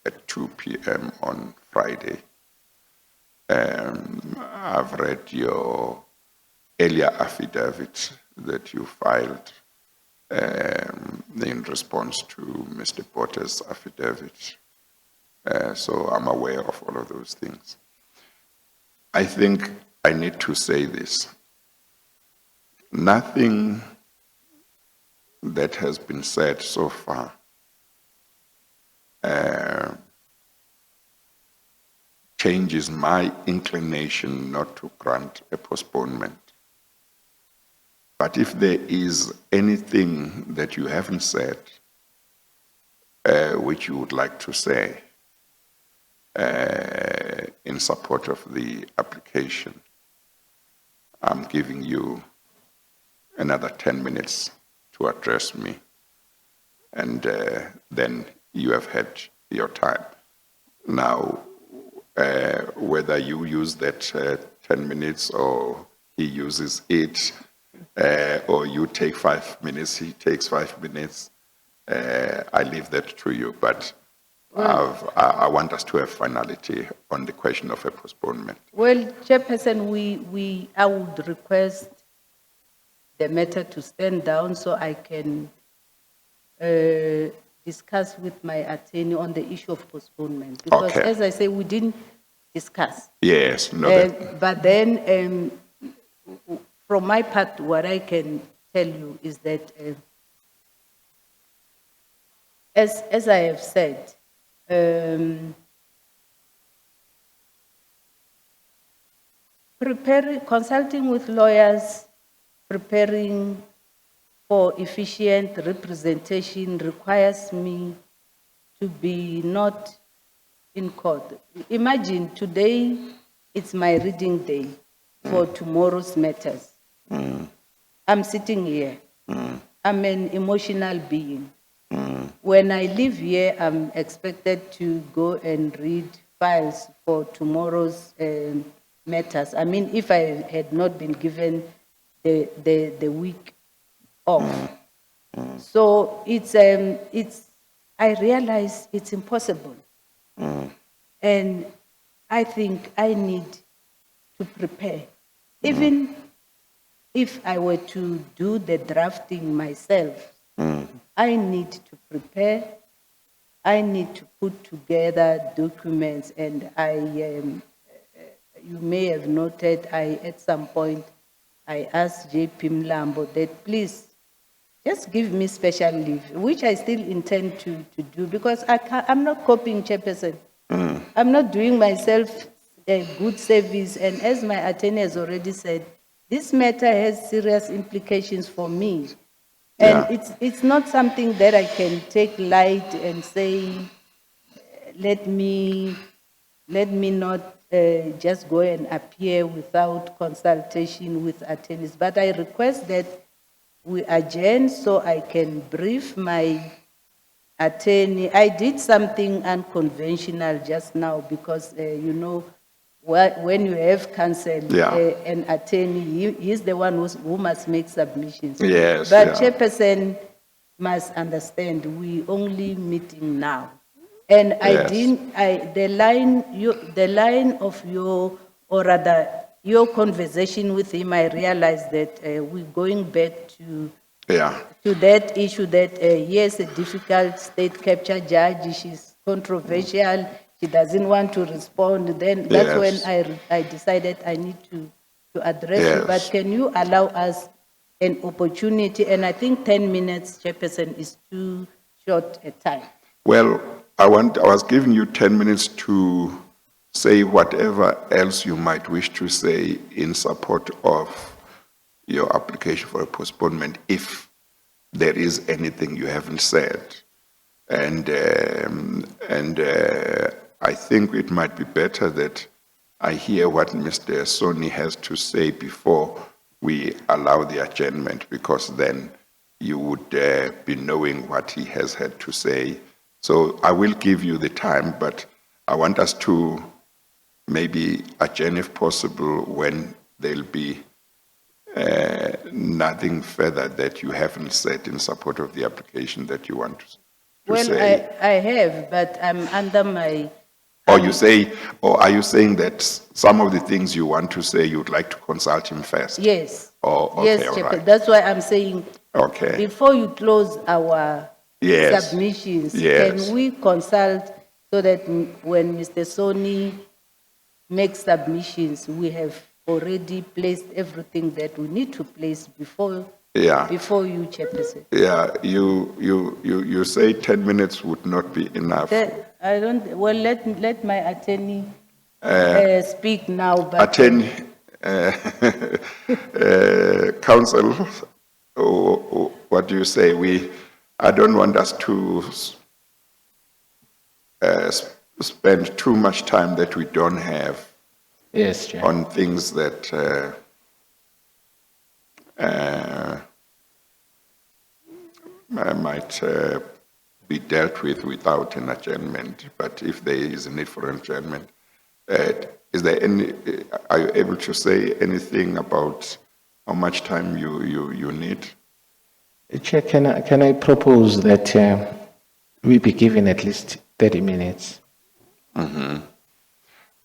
at 2 p.m. on Friday. I've read your earlier affidavit that you filed in response to Mr. Potter's affidavit. So I'm aware of all of those things. I think I need to say this. Nothing that has been said so far changes my inclination not to grant a postponement. But if there is anything that you haven't said, which you would like to say in support of the application, I'm giving you another 10 minutes to address me, and then you have had your time. Now, whether you use that 10 minutes or he uses it, or you take 5 minutes, he takes 5 minutes, I leave that to you. But I want us to have finality on the question of a postponement. Well, Chairperson, I would request the matter to stand down so I can discuss with my attorney on the issue of postponement. Because Okay. as I say, we didn't discuss. Yes, no, that, But then, from my part, what I can tell you is that, as I have said, consulting with lawyers, preparing for efficient representation requires me to be not in court. Imagine today, it's my reading day for tomorrow's matters. I'm sitting here. I'm an emotional being. When I leave here, I'm expected to go and read files for tomorrow's matters. I mean, if I had not been given the week off. So I realize it's impossible. And I think I need to prepare. Even if I were to do the drafting myself, I need to prepare. I need to put together documents, and you may have noted, at some point, I asked JP Mlambo that please just give me special leave, which I still intend to do, because I'm not copying Chairperson. I'm not doing myself a good service, and as my attorney has already said, this matter has serious implications for me. And it's not something that I can take light and say, let me not just go and appear without consultation with attorneys. But I request that we adjourn so I can brief my attorney. I did something unconventional just now because, when you have counsel, an attorney, he's the one who must make submissions. Yes. But Chairperson must understand we only meeting now. And the line of your conversation with him, I realized that we're going back to that issue that he is a difficult state capture judge, she's controversial, she doesn't want to respond. Then that's when I decided I need to address you. But can you allow us an opportunity? And I think 10 minutes, Chairperson, is too short a time. Well, I was giving you 10 minutes to say whatever else you might wish to say in support of your application for a postponement, if there is anything you haven't said. And I think it might be better that I hear what Mr. Soni has to say before we allow the adjournment, because then you would be knowing what he has had to say. So I will give you the time, but I want us to maybe adjourn if possible when there'll be nothing further that you haven't said in support of the application that you want to say. Well, I have, but I'm under my... Or are you saying that some of the things you want to say, you'd like to consult him first? Yes. Oh, okay, yes, all right. That's why I'm saying, okay, before you close our submissions, can we consult so that when Mr. Soni makes submissions, we have already placed everything that we need to place before you, Chairperson? Yeah, you say 10 minutes would not be enough. I don't, well, let my attorney speak now. But attorney, counsel, what do you say? I don't want us to spend too much time that we don't have on things that might be dealt with without an adjournment. But if there is a need for an adjournment, is there any? Are you able to say anything about how much time you need? Chair, can I propose that we be given at least 30 minutes? Mm-hmm.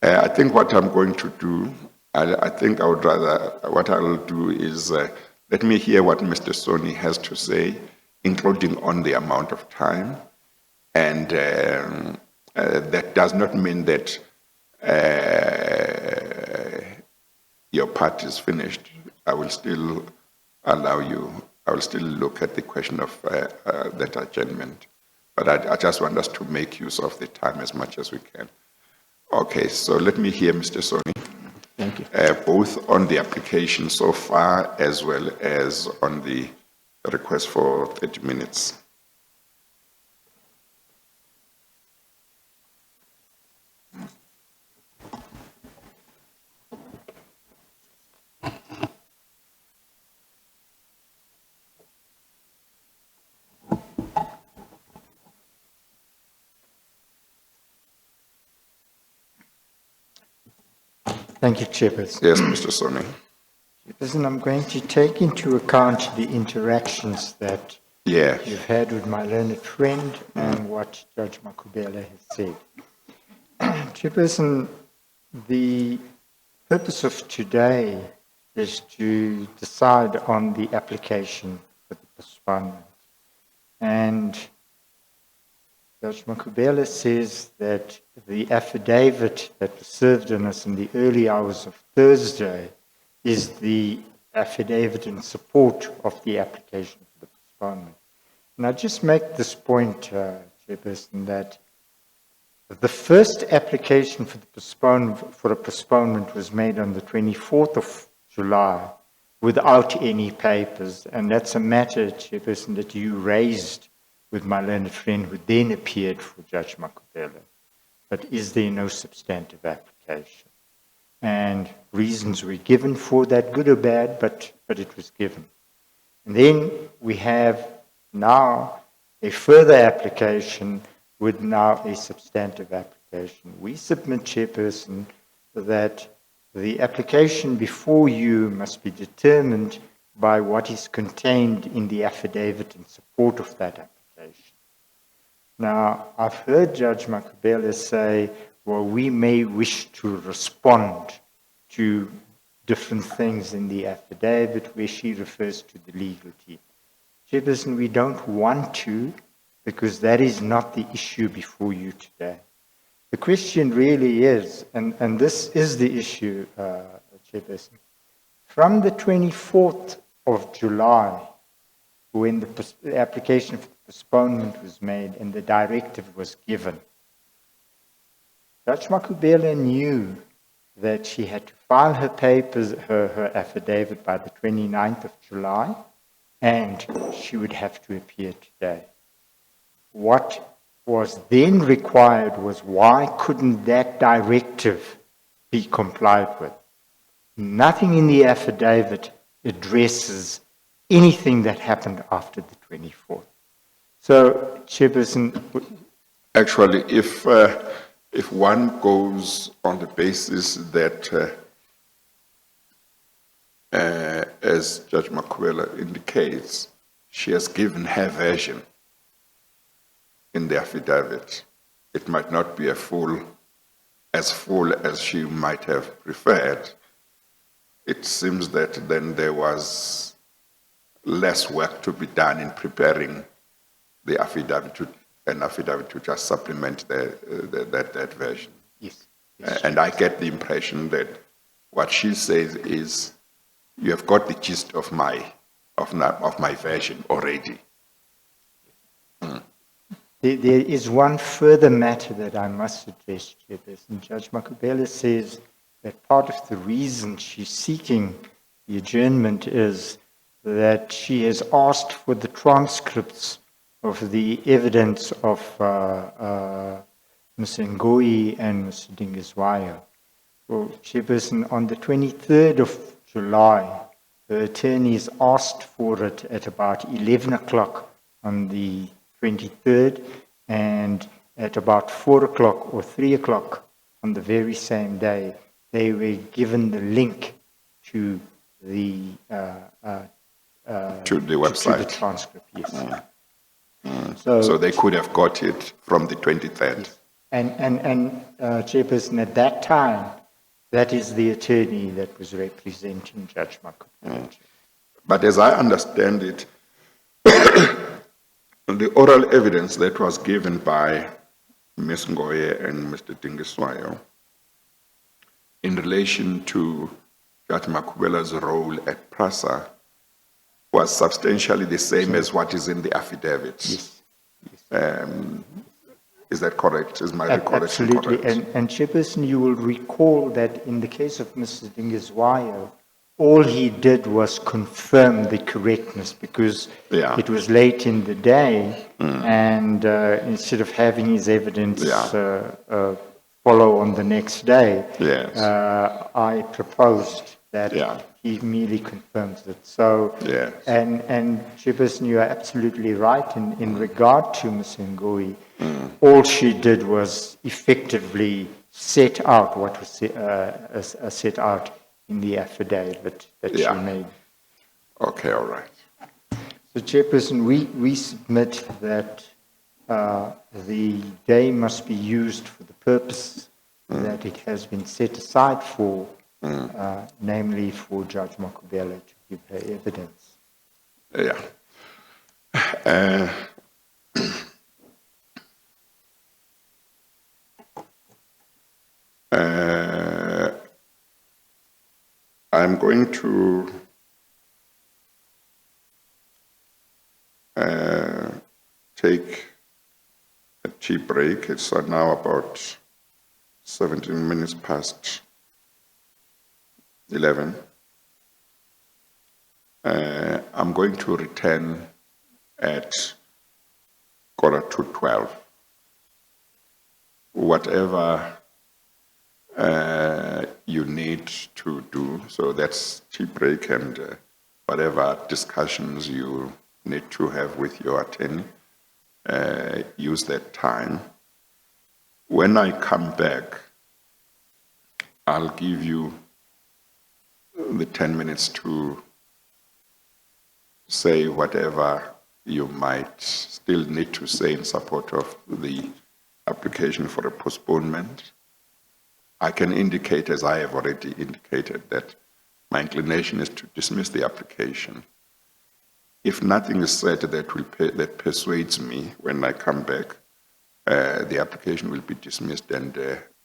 I think what I'm going to do, I think I would rather, what I'll do is let me hear what Mr. Soni has to say, including on the amount of time. And that does not mean that your part is finished. I will still allow you I will still look at the question of that adjournment. But I just want us to make use of the time as much as we can. Okay, so let me hear Mr. Soni. Thank you. Both on the application so far as well as on the request for 30 minutes. Thank you, Chairperson. Yes, Mr. Soni. Chairperson, I'm going to take into account the interactions that Yeah. you've had with my learned friend and what Judge Makubele has said. Chairperson, the purpose of today is to decide on the application for the postponement. And Judge Makubele says that the affidavit that was served on us in the early hours of Thursday is the affidavit in support of the application for the postponement. And I just make this point, Chairperson, that the first application for a postponement was made on the 24th of July without any papers, and that's a matter, Chairperson, that you raised with my learned friend who then appeared for Judge Makubele. But is there no substantive application? And reasons were given for that, good or bad, but it was given. And then we have now a further application with now a substantive application. We submit, Chairperson, that the application before you must be determined by what is contained in the affidavit in support of that application. Now, I've heard Judge Makubele say, well, we may wish to respond to different things in the affidavit where she refers to the legal team. Chairperson, we don't want to, because that is not the issue before you today. The question really is, and this is the issue, Chairperson, from the 24th of July, when the application for postponement was made and the directive was given, Judge Makubele knew that she had to file her papers, her affidavit by the 29th of July, and she would have to appear today. What was then required was, why couldn't that directive be complied with? Nothing in the affidavit addresses anything that happened after the 24th. So, Chairperson, Actually, if one goes on the basis that, as Judge Makubele indicates, she has given her version in the affidavit, it might not be as full as she might have preferred. It seems that then there was less work to be done in preparing the affidavit to just supplement that version. yes. And I get the impression that what she says is, you have got the gist of my version already. There is one further matter that I must address, Chairperson. Judge Makubele says that part of the reason she's seeking the adjournment is that she has asked for the transcripts of the evidence of Mr. Ngoyi and Mr. Dingiswayo. Well, Chairperson, on the 23rd of July, the attorneys asked for it at about 11 o'clock on the 23rd, and at about 4 o'clock or 3 o'clock on the very same day, they were given the link to the website. to the transcript. Yes. So they could have got it from the 23rd. Yes. And Chairperson, at that time, that is the attorney that was representing Judge Makubele. But as I understand it, the oral evidence that was given by Ms. Ngoye and Mr. Dingiswayo in relation to Judge Makubele's role at PRASA was substantially the same as what is in the affidavits. Yes. Is that correct? Is my recollection Absolutely. correct? And Chairperson, you will recall that in the case of Mr. Dingiswayo, all he did was confirm the correctness because Yeah. it was late in the day, and instead of having his evidence follow on the next day, Yes. I proposed that Yeah. he merely confirms it. So, Yes. and Chairperson, you are absolutely right in regard to Ms. Ngui. All she did was effectively set out what was set out in the affidavit that Yeah. she made. Okay, all right. So, Chairperson, we submit that the day must be used for the purpose that it has been set aside for, namely for Judge Makubela to give her evidence. Yeah. I'm going to take a tea break. It's now about 17 minutes past 11. I'm going to return at 11:45. Whatever you need to do, so that's tea break and whatever discussions you need to have with your attorney, use that time. When I come back, I'll give you the 10 minutes to say whatever you might still need to say in support of the application for a postponement. I can indicate, as I have already indicated, that my inclination is to dismiss the application. If nothing is said that persuades me when I come back, the application will be dismissed and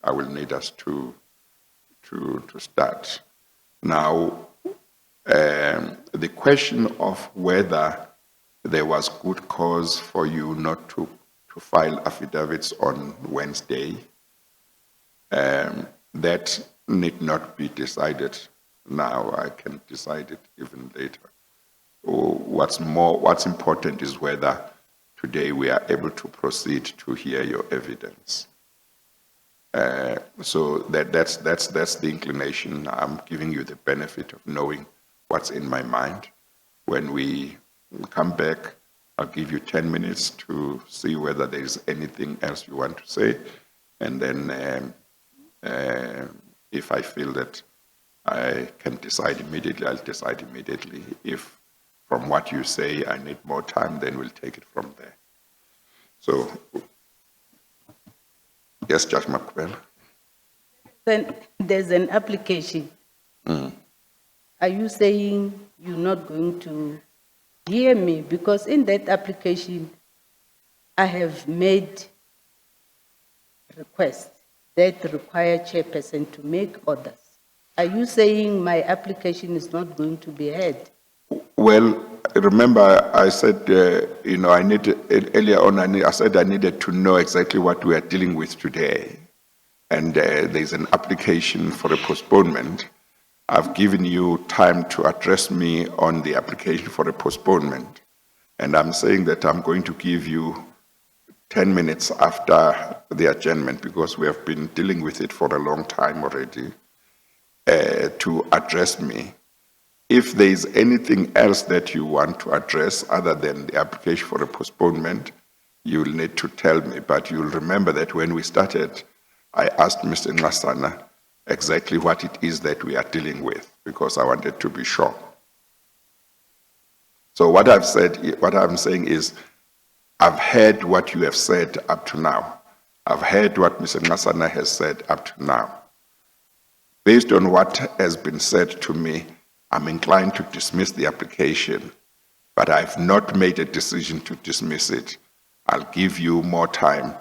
I will need us to start. Now, the question of whether there was good cause for you not to file affidavits on Wednesday, that need not be decided now. I can decide it even later. What's important is whether today we are able to proceed to hear your evidence. So that's the inclination. I'm giving you the benefit of knowing what's in my mind. When we come back, I'll give you 10 minutes to see whether there's anything else you want to say. And then if I feel that I can decide immediately, I'll decide immediately. If from what you say I need more time, then we'll take it from there. So, yes, Judge Makubela. Then there's an application. Are you saying you're not going to hear me? Because in that application, I have made requests that require chairperson to make orders. Are you saying my application is not going to be heard? Well, remember I said, I needed, earlier on, I said I needed to know exactly what we are dealing with today. And there's an application for a postponement. I've given you time to address me on the application for a postponement. And I'm saying that I'm going to give you 10 minutes after the adjournment, because we have been dealing with it for a long time already, to address me. If there is anything else that you want to address other than the application for a postponement, you'll need to tell me. But you'll remember that when we started, I asked Mr. Ngasana exactly what it is that we are dealing with, because I wanted to be sure. So what I'm saying is, I've heard what you have said up to now. I've heard what Mr. Ngasana has said up to now. Based on what has been said to me, I'm inclined to dismiss the application, but I've not made a decision to dismiss it. I'll give you more time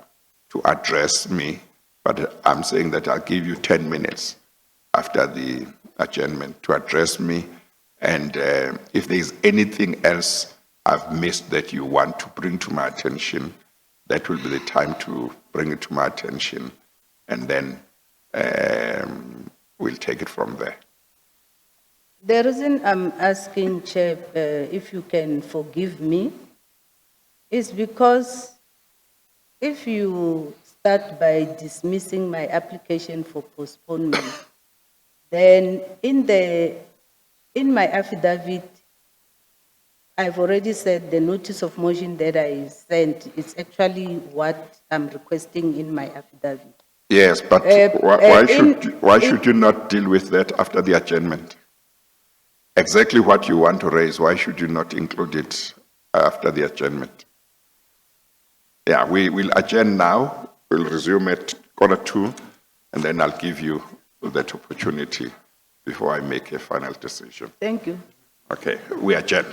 to address me, but I'm saying that I'll give you 10 minutes after the adjournment to address me And if there's anything else I've missed that you want to bring to my attention, that will be the time to bring it to my attention. And then we'll take it from there. The reason I'm asking, Chair, if you can forgive me, is because if you start by dismissing my application for postponement, then in my affidavit, I've already said the notice of motion that I sent is actually what I'm requesting in my affidavit. Yes, but why should you not deal with that after the adjournment? Exactly what you want to raise, why should you not include it after the adjournment? Yeah, we will adjourn now, we'll resume at 1:45, and then I'll give you that opportunity before I make a final decision. Thank you. Okay, we adjourn.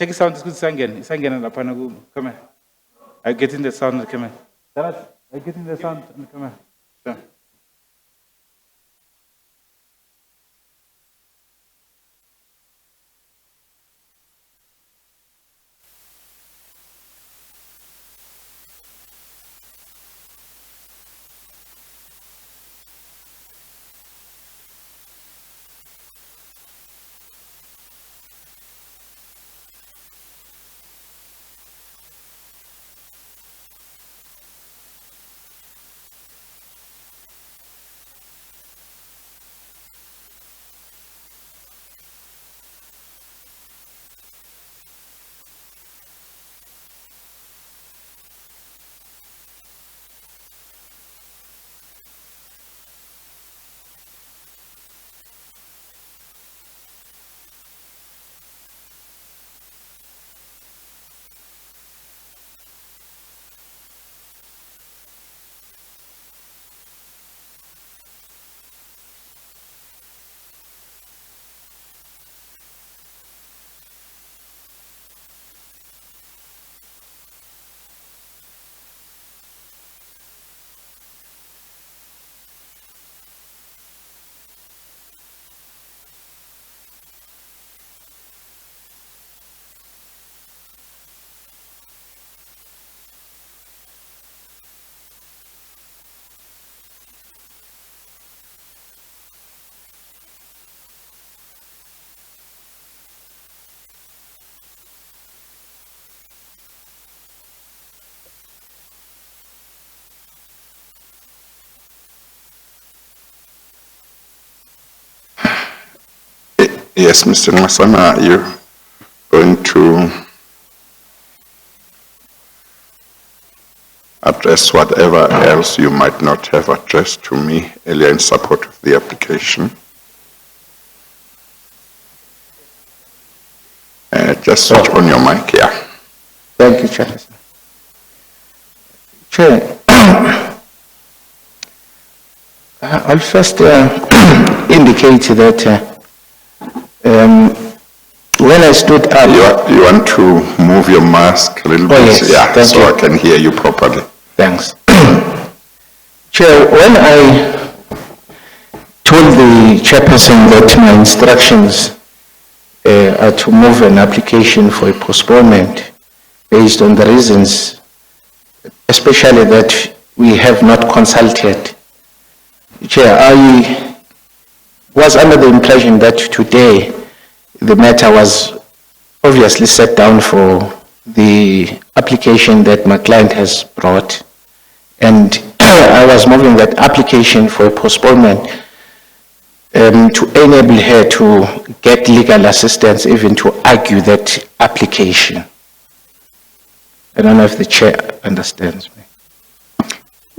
check the sound, it's Sangena, Lapana, come here. I get in the sound, come here. I get in the sound, come here. Sure. Yes, Mr. Masana, are you going to address whatever else you might not have addressed to me earlier in support of the application? Just switch on your mic, yeah. Thank you, Chair. Chair, I'll first indicate that when I stood up... You want to move your mask a little bit? yes, yeah, thank so you. I can hear you properly. Thanks. Chair, when I told the chairperson that my instructions are to move an application for a postponement based on the reasons, especially that we have not consulted. Chair, I was under the impression that today the matter was obviously set down for the application that my client has brought, and I was moving that application for a postponement to enable her to get legal assistance, even to argue that application. I don't know if the chair understands me.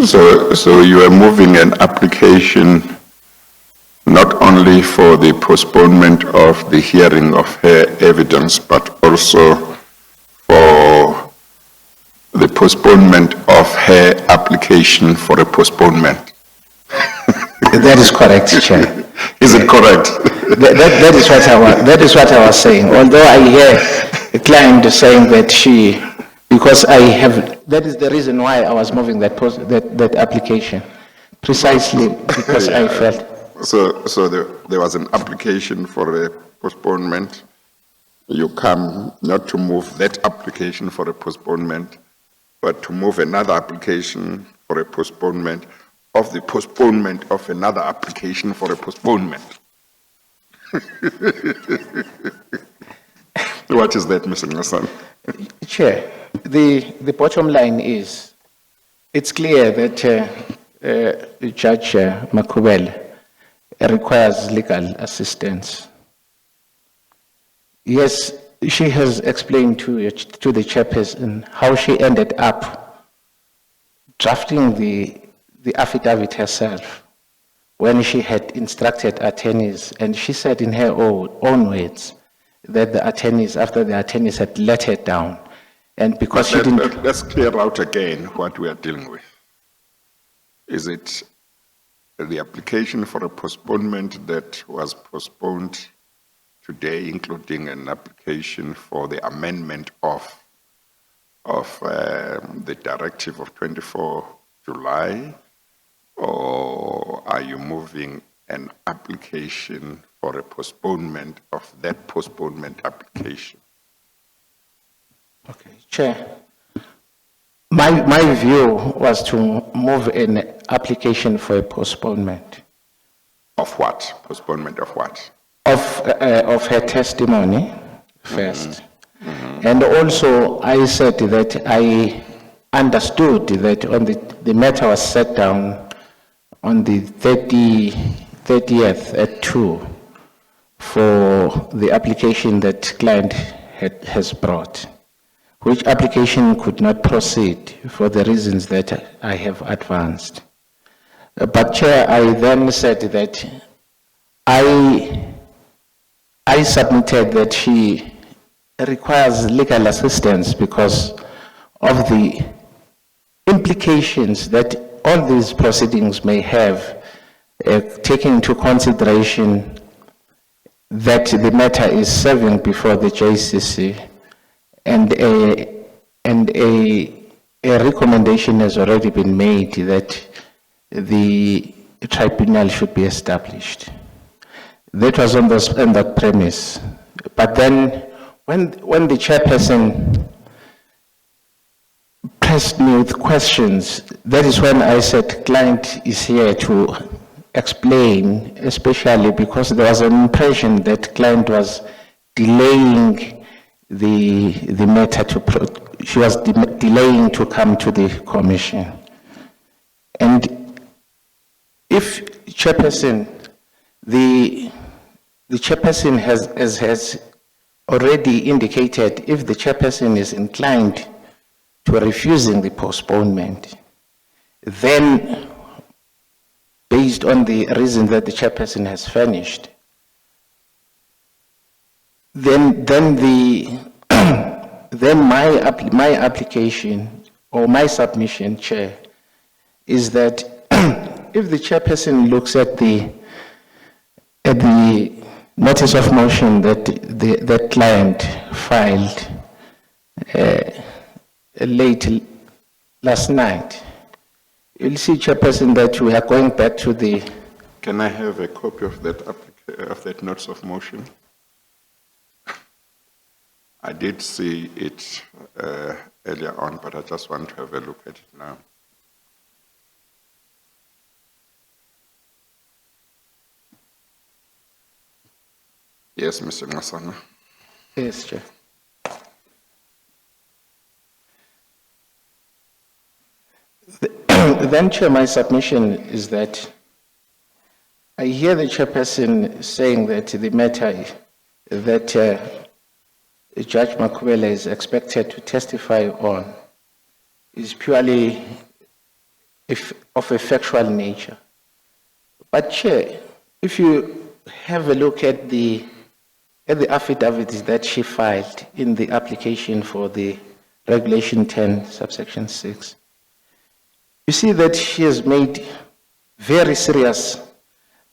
So you are moving an application not only for the postponement of the hearing of her evidence, but also for the postponement of her application for a postponement. That is correct, Chair. Is it correct? That is what I was saying. Although I hear a client saying that because I have, that is the reason why I was moving that application, precisely because I felt. So there was an application for a postponement. You come not to move that application for a postponement, but to move another application for a postponement of the postponement of another application for a postponement. What is that, Mr. Ngasan? Chair, the bottom line is, it's clear that Judge Makubele requires legal assistance. Yes, she has explained to the chairperson how she ended up drafting the affidavit herself when she had instructed attorneys, and she said in her own words that the attorneys, after the attorneys had let her down, and because she didn't... Let's clear out again what we are dealing with. Is it the application for a postponement that was postponed today, including an application for the amendment of the directive of 24 July, or are you moving an application for a postponement of that postponement application? Okay, Chair. My view was to move an application for a postponement Of what? Postponement of what? of her testimony first. And also, I said that I understood that on the matter was set down on the 30th at 2 for the application that client has brought, which application could not proceed for the reasons that I have advanced. But Chair, I then said that I submitted that she requires legal assistance because of the implications that all these proceedings may have, taking into consideration that the matter is serving before the JCC, and a recommendation has already been made that the tribunal should be established. That was on that premise. But then, when the chairperson pressed me with questions, that is when I said, client is here to explain, especially because there was an impression that client was delaying the matter she was delaying to come to the commission. And if chairperson, the chairperson has already indicated if the chairperson is inclined to refusing the postponement, then based on the reason that the chairperson has furnished, then my application or my submission, Chair, is that if the chairperson looks at the notice of motion that the client filed late last night, you'll see, Chairperson, that we are going back to the... Can I have a copy of that notice of motion? I did see it earlier on, but I just want to have a look at it now. Yes, Mr. Ngasana. Yes, Chair. Then, Chair, my submission is that I hear the chairperson saying that the matter that Judge Makwela is expected to testify on is purely of a factual nature. But, Chair, if you have a look at the affidavits that she filed in the application for the Regulation 10, subsection 6, you see that she has made very serious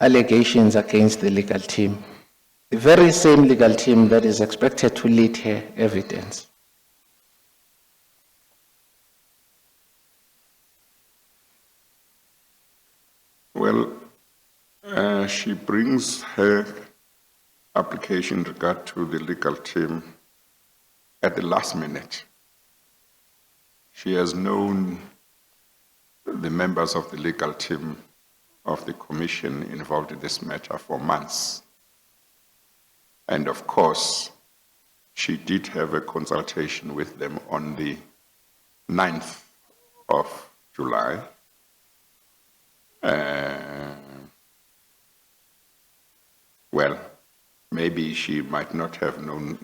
allegations against the legal team, the very same legal team that is expected to lead her evidence. Well, she brings her application in regard to the legal team at the last minute. She has known the members of the legal team of the commission involved in this matter for months. And of course, she did have a consultation with them on the 9th of July. Well, maybe she might not have known,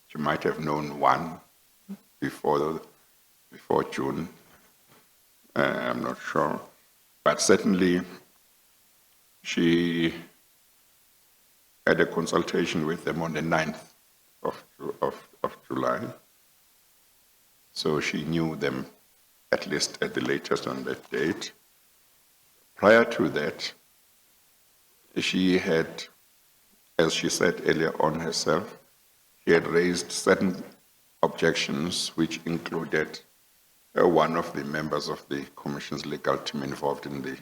she might have known one before June. I'm not sure, but certainly she had a consultation with them on the 9th of July. So she knew them at least at the latest on that date. Prior to that, she had as she said earlier on herself, she had raised certain objections which included one of the members of the Commission's legal team involved in the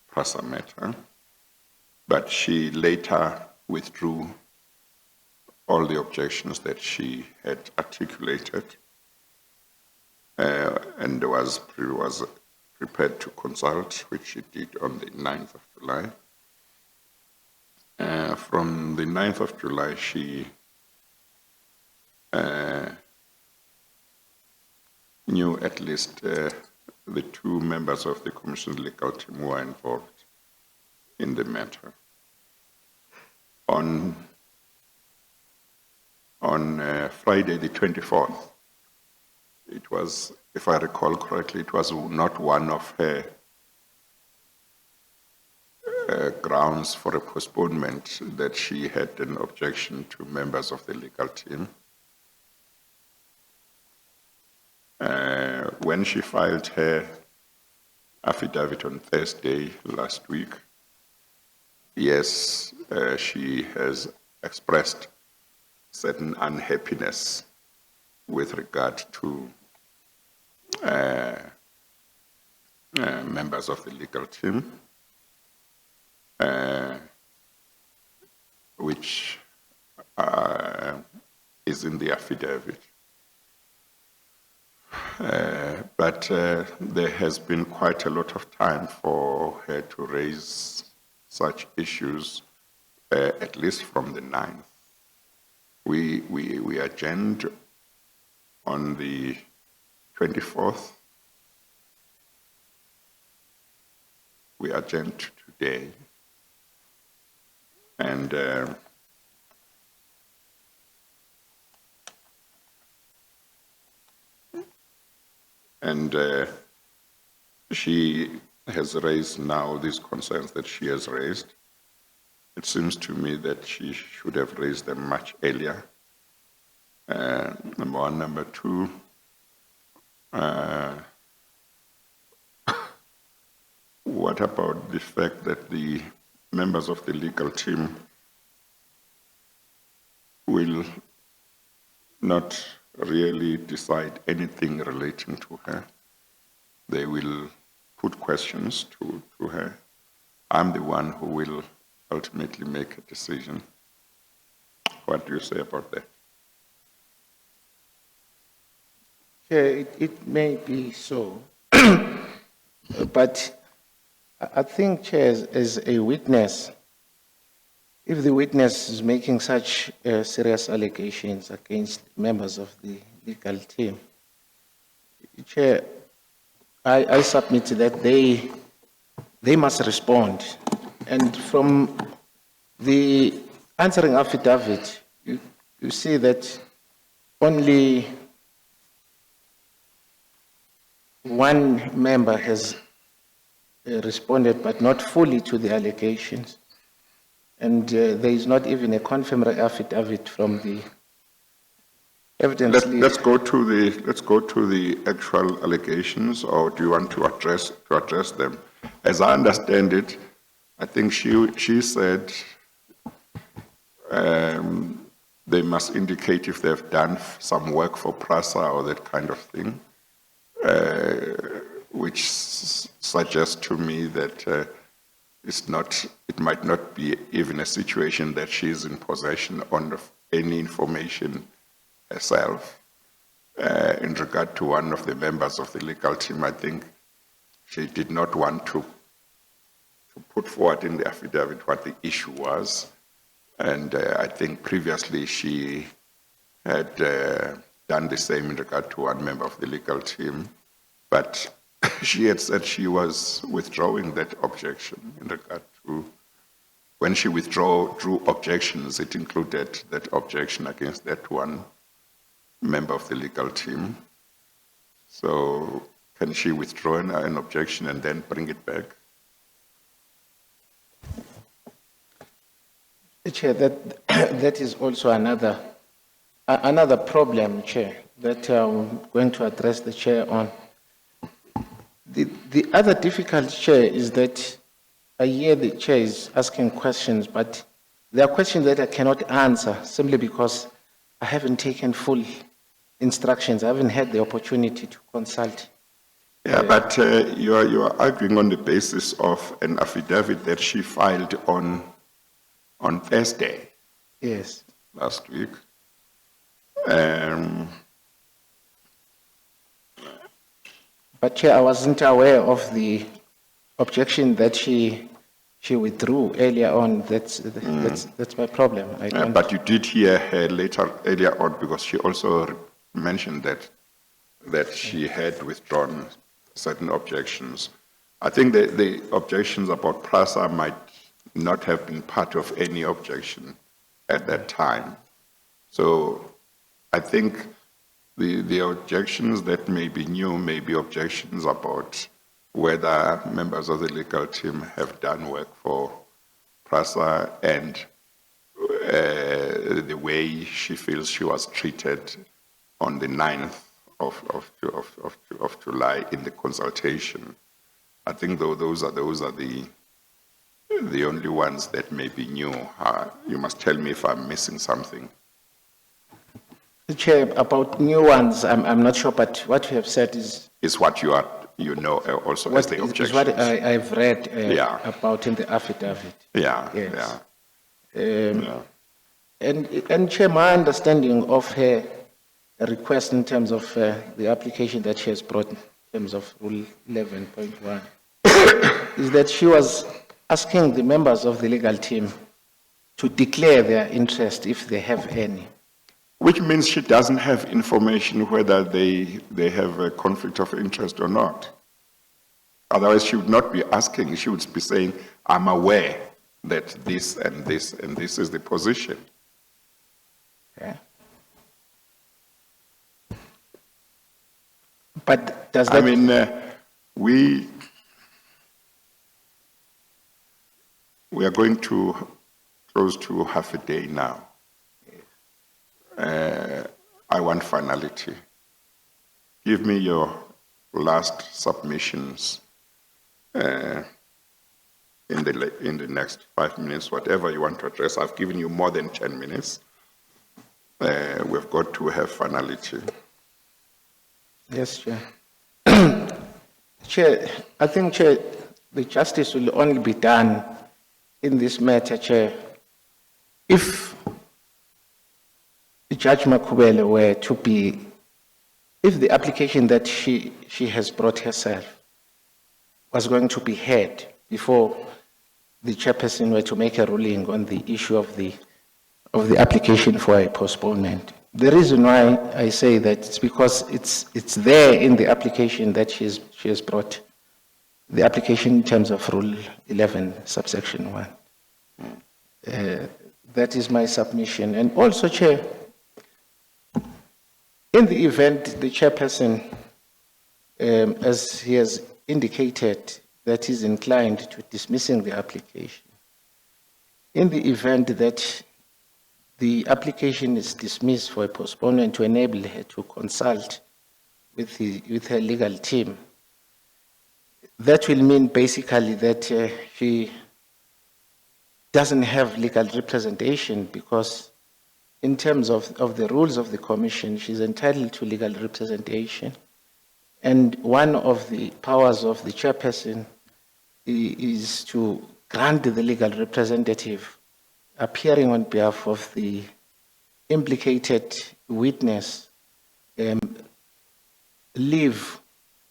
PRASA matter. But she later withdrew all the objections that she had articulated and was prepared to consult, which she did on the 9th of July. From the 9th of July, she knew at least the two members of the Commission's legal team who were involved in the matter. On Friday the 24th, it was, if I recall correctly, it was not one of her grounds for a postponement that she had an objection to members of the legal team. When she filed her affidavit on Thursday last week, yes, she has expressed certain unhappiness with regard to members of the legal team, which is in the affidavit. But there has been quite a lot of time for her to raise such issues, at least from the 9th. We adjourned on the 24th. We adjourned today. And she has raised now these concerns that she has raised. It seems to me that she should have raised them much earlier. Number one. Number two, what about the fact that the members of the legal team will not really decide anything relating to her? They will put questions to her. I'm the one who will ultimately make a decision. What do you say about that? Chair, it may be so, but I think, Chair, as a witness, if the witness is making such serious allegations against members of the legal team, Chair, I submit that they must respond. And from the answering affidavit, you see that only one member has responded, but not fully to the allegations. And there is not even a confirmatory affidavit from the evidence lead. Let's go to the actual allegations, or do you want to address them? As I understand it, I think she said they must indicate if they've done some work for PRASA or that kind of thing, which suggests to me that it might not be even a situation that she is in possession of any information herself. In regard to one of the members of the legal team, I think she did not want to put forward in the affidavit what the issue was. And I think previously she had done the same in regard to one member of the legal team, but she had said she was withdrawing that objection in regard to, when she drew objections, it included that objection against that one member of the legal team. So can she withdraw an objection and then bring it back? Chair, that is also another problem, Chair, that I'm going to address the Chair on. The other difficult, Chair, is that I hear the Chair is asking questions, but There are questions that I cannot answer simply because I haven't taken full instructions. I haven't had the opportunity to consult. Yeah, but you are arguing on the basis of an affidavit that she filed on Thursday Yes. last week. But Chair, I wasn't aware of the objection that she withdrew earlier on. That's my problem. I don't. But you did hear her earlier on, because she also mentioned that she had withdrawn certain objections. I think the objections about PRASA might not have been part of any objection at that time. So I think the objections that may be new may be objections about whether members of the legal team have done work for PRASA and the way she feels she was treated on the 9th of July in the consultation. I think those are the only ones that may be new. You must tell me if I'm missing something. Chair, about new ones, I'm not sure, but what you have said is Is what you know also as what the is objections. what I've read Yeah. about in the affidavit. Yeah, Yes. yeah. And Chair, my understanding of her request in terms of the application that she has brought in terms of Rule 11.1 is that she was asking the members of the legal team to declare their interest if they have any. Which means she doesn't have information whether they have a conflict of interest or not. Otherwise, she would not be asking, she would be saying, I'm aware that this and this and this is the position. Yeah. But does I that mean, we are going to close to half a day now. I want finality. Give me your last submissions in the next 5 minutes, whatever you want to address. I've given you more than 10 minutes. We've got to have finality. Yes, Chair. Chair, I think, Chair, the justice will only be done in this matter, Chair, if Judge Makubele were to be, if the application that she has brought herself was going to be heard before the chairperson were to make a ruling on the issue of the application for a postponement. The reason why I say that is because it's there in the application that she has brought, the application in terms of Rule 11, subsection 1. That is my submission. And also, Chair, in the event the chairperson, as he has indicated, that is inclined to dismissing the application, in the event that the application is dismissed for a postponement to enable her to consult with her legal team, that will mean basically that she doesn't have legal representation, because in terms of the rules of the commission, she's entitled to legal representation. And one of the powers of the chairperson is to grant the legal representative appearing on behalf of the implicated witness leave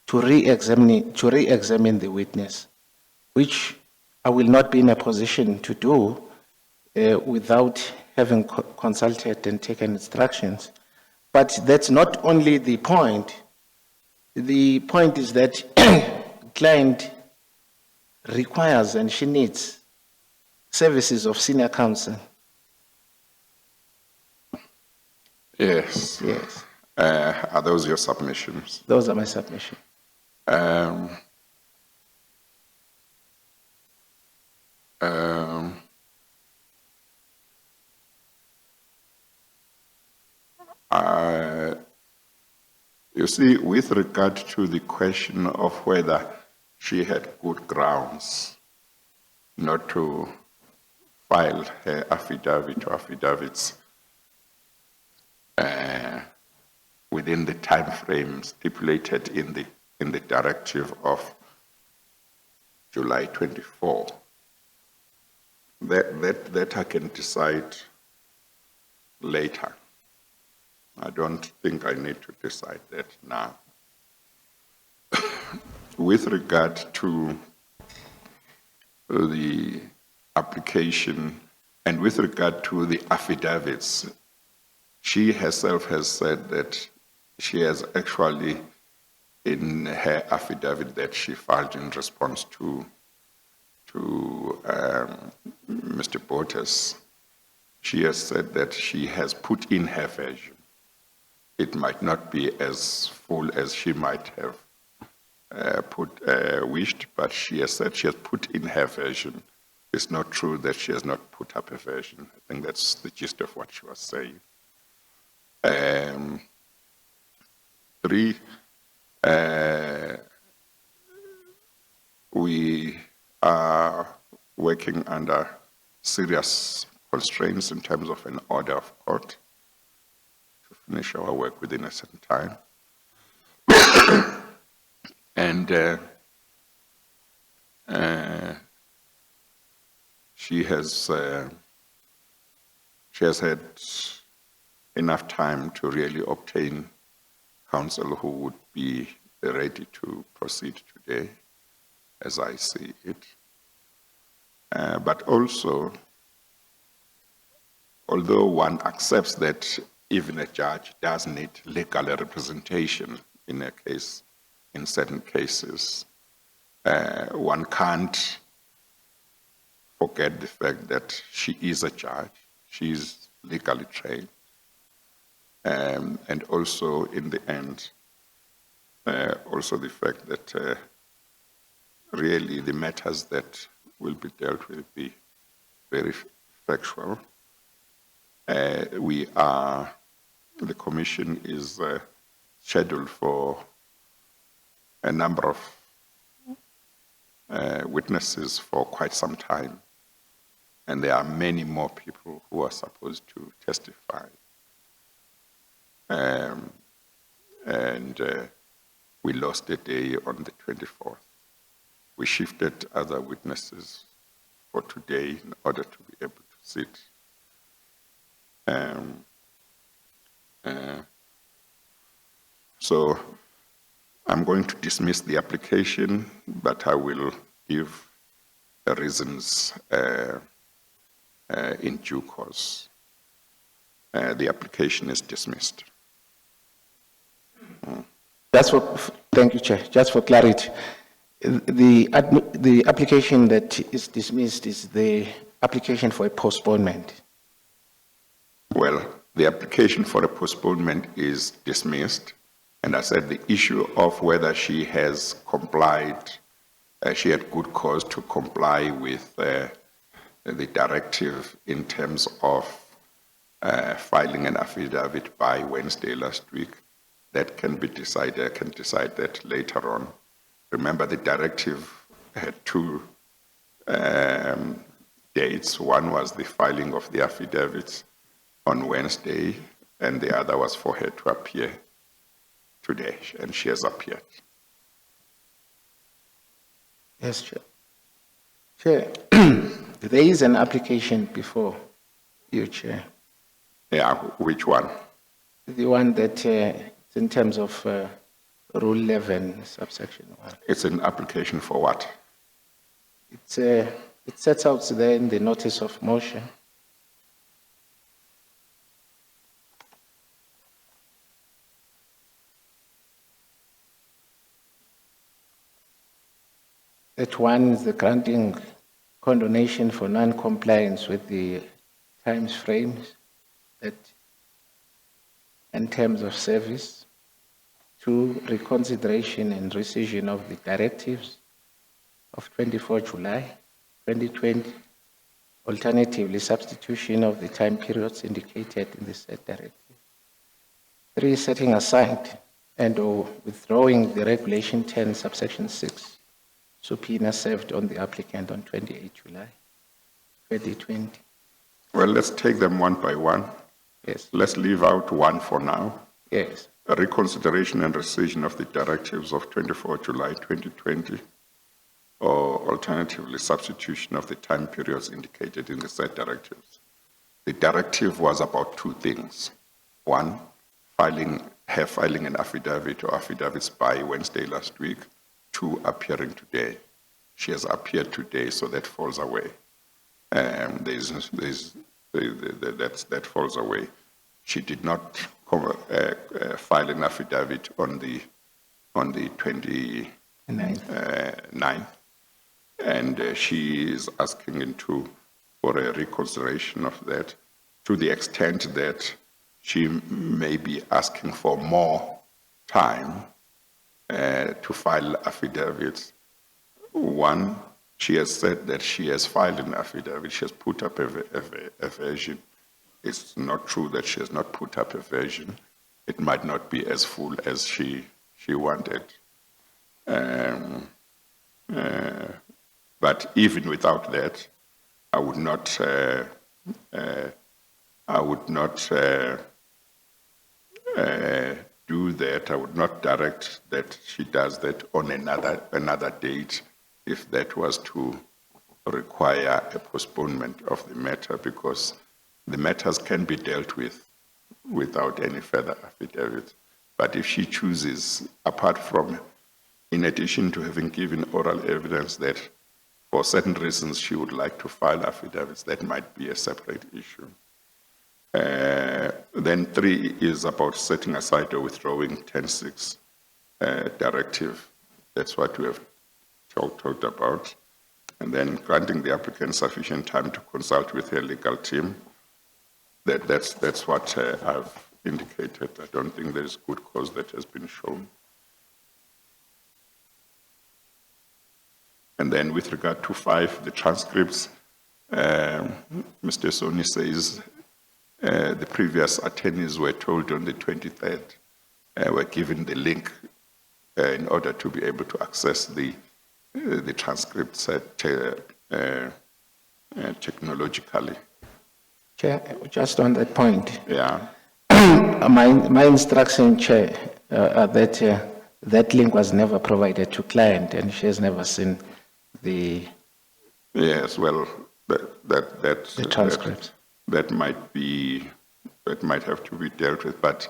to re-examine the witness, which I will not be in a position to do without having consulted and taken instructions. But that's not only the point. The point is that client requires and she needs services of senior counsel. Yes. Yes, Are those your submissions? those are my submissions. You see, with regard to the question of whether she had good grounds not to file her affidavit or affidavits within the time frame stipulated in the directive of July 24. That I can decide later. I don't think I need to decide that now. With regard to the application and with regard to the affidavits, she herself has said that she has actually, in her affidavit that she filed in response to Mr. Bottas, she has said that she has put in her version. It might not be as full as she might have wished, but she has said she has put in her version. It's not true that she has not put up a version. I think that's the gist of what she was saying. Three, we are working under serious constraints in terms of an order of court to finish our work within a certain time. And she has had enough time to really obtain counsel who would be ready to proceed today, as I see it. But also, although one accepts that even a judge does need legal representation in a case, in certain cases, one can't forget the fact that she is a judge, she is legally trained, and also in the end, also the fact that really the matters that will be dealt with be very factual. The commission is scheduled for a number of witnesses for quite some time, and there are many more people who are supposed to testify. And we lost a day on the 24th. We shifted other witnesses for today in order to be able to sit. So I'm going to dismiss the application, but I will give the reasons in due course. The application is dismissed. Thank you, Chair. Just for clarity, the application that is dismissed is the application for a postponement. Well, the application for a postponement is dismissed, and I said the issue of whether she has complied, she had good cause to comply with the directive in terms of filing an affidavit by Wednesday last week. That can be decided. I can decide that later on. Remember, the directive had two dates. One was the filing of the affidavits on Wednesday, and the other was for her to appear today, and she has appeared. Yes, Chair. Chair, there is an application before you, Chair. Yeah, which one? The one that in terms of Rule 11, subsection 1. It's an application for what? It sets out there in the notice of motion. That one is the granting condonation for non-compliance with the times frames that in terms of service. 2, reconsideration and rescission of the directives of 24 July 2020. Alternatively, substitution of the time periods indicated in the said directive. 3, setting aside and or withdrawing the regulation 10 subsection 6 subpoena served on the applicant on 28 July 2020. Well, let's take them one by one. Yes, Let's leave out one for now. yes, A reconsideration and rescission of the directives of 24 July 2020, or alternatively substitution of the time periods indicated in the said directives. The directive was about two things. One, her filing an affidavit or affidavits by Wednesday last week. Two, appearing today. She has appeared today, so that falls away. That falls away. She did not file an affidavit on the 29th, and she is asking for a reconsideration of that, to the extent that she may be asking for more time to file affidavits. One, she has said that she has filed an affidavit, she has put up a version. It's not true that she has not put up a version. It might not be as full as she wanted. But even without that, I would not do that. I would not direct that she does that on another date if that was to require a postponement of the matter, because the matters can be dealt with without any further affidavit. But if she chooses, apart from, in addition to having given oral evidence that for certain reasons she would like to file affidavits, that might be a separate issue. Then 3 is about setting aside or withdrawing 10.6 directive. That's what we have talked about. And then granting the applicant sufficient time to consult with her legal team. That's what I've indicated. I don't think there is good cause that has been shown. And then with regard to 5, the transcripts, Mr. Soni says the previous attorneys were told on the 23rd, were given the link in order to be able to access the transcripts technologically. Chair, just on that point. Yeah. My instruction, Chair, that link was never provided to client, and she has never seen the Yes, well, the transcript. That might have to be dealt with, but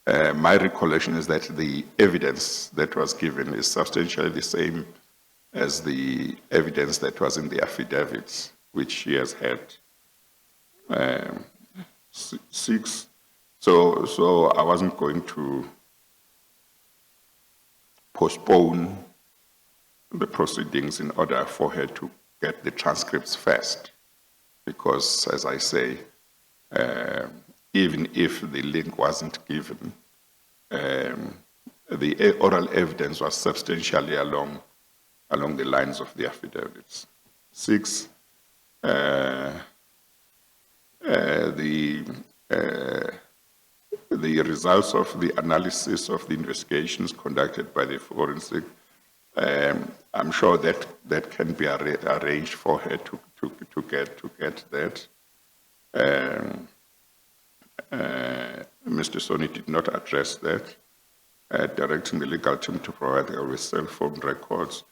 my recollection is that the evidence that was given is substantially the same as the evidence that was in the affidavits, which she has had. 6. So I wasn't going to postpone the proceedings in order for her to get the transcripts first, because, as I say, even if the link wasn't given, the oral evidence was substantially along the lines of the affidavits. 6, the results of the analysis of the investigations conducted by the forensic, I'm sure that can be arranged for her to get that. Mr. Soni did not address that, directing the legal team to provide her with cell phone records.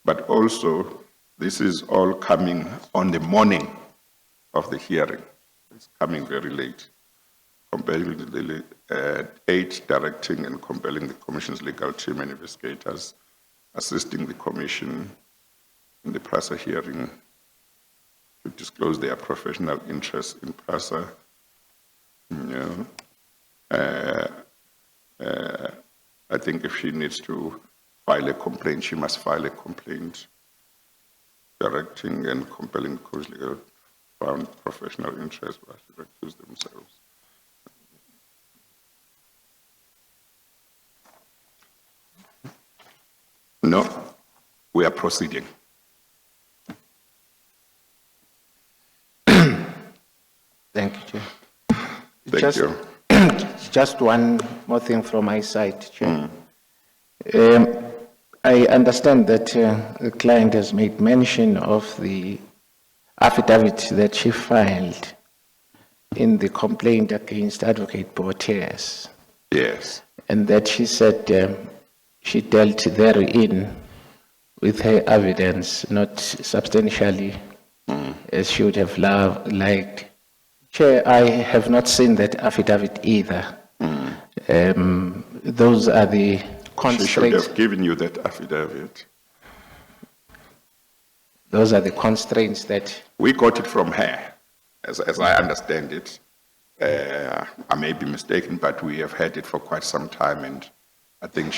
But also, this is all coming on the morning of the hearing. It's coming very late. Compelling the 8, directing and compelling the Commission's legal team and investigators assisting the Commission in the PRASA hearing to disclose their professional interest in PRASA. I think if she needs to file a complaint, she must file a complaint. Directing and compelling the Commission's legal found professional interest by the accused themselves. No, we are proceeding. Thank you, Chair. Thank you. Just one more thing from my side, Chair. I understand that the client has made mention of the affidavit that she filed in the complaint against Advocate Boteas, Yes. and that she said she dealt therein with her evidence, not substantially as she would have liked. Chair, I have not seen that affidavit either. Those are the She should constraints. have given you that affidavit. Those are the constraints that. We got it from her, as I understand it. I may be mistaken, but we have had it for quite some time, and I think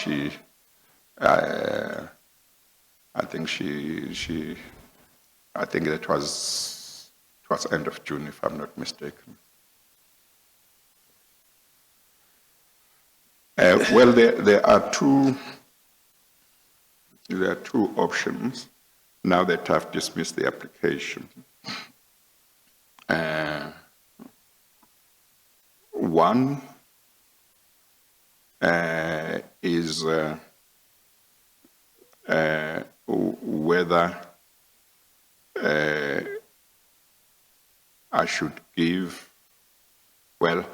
that was end of June, if I'm not mistaken. Well, there are two options now that I've dismissed the application. One is whether I should give, well,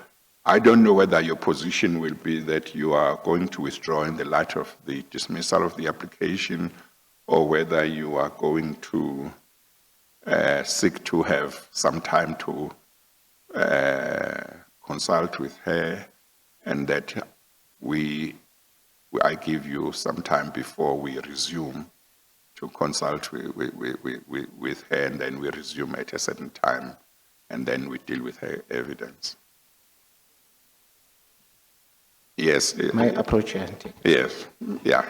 I don't know whether your position will be that you are going to withdraw in the light of the dismissal of the application, or whether you are going to seek to have some time to consult with her, and that I give you some time before we resume to consult with her, and then we resume at a certain time, and then we deal with her evidence. Yes. My approach, Auntie. Yes. Yeah.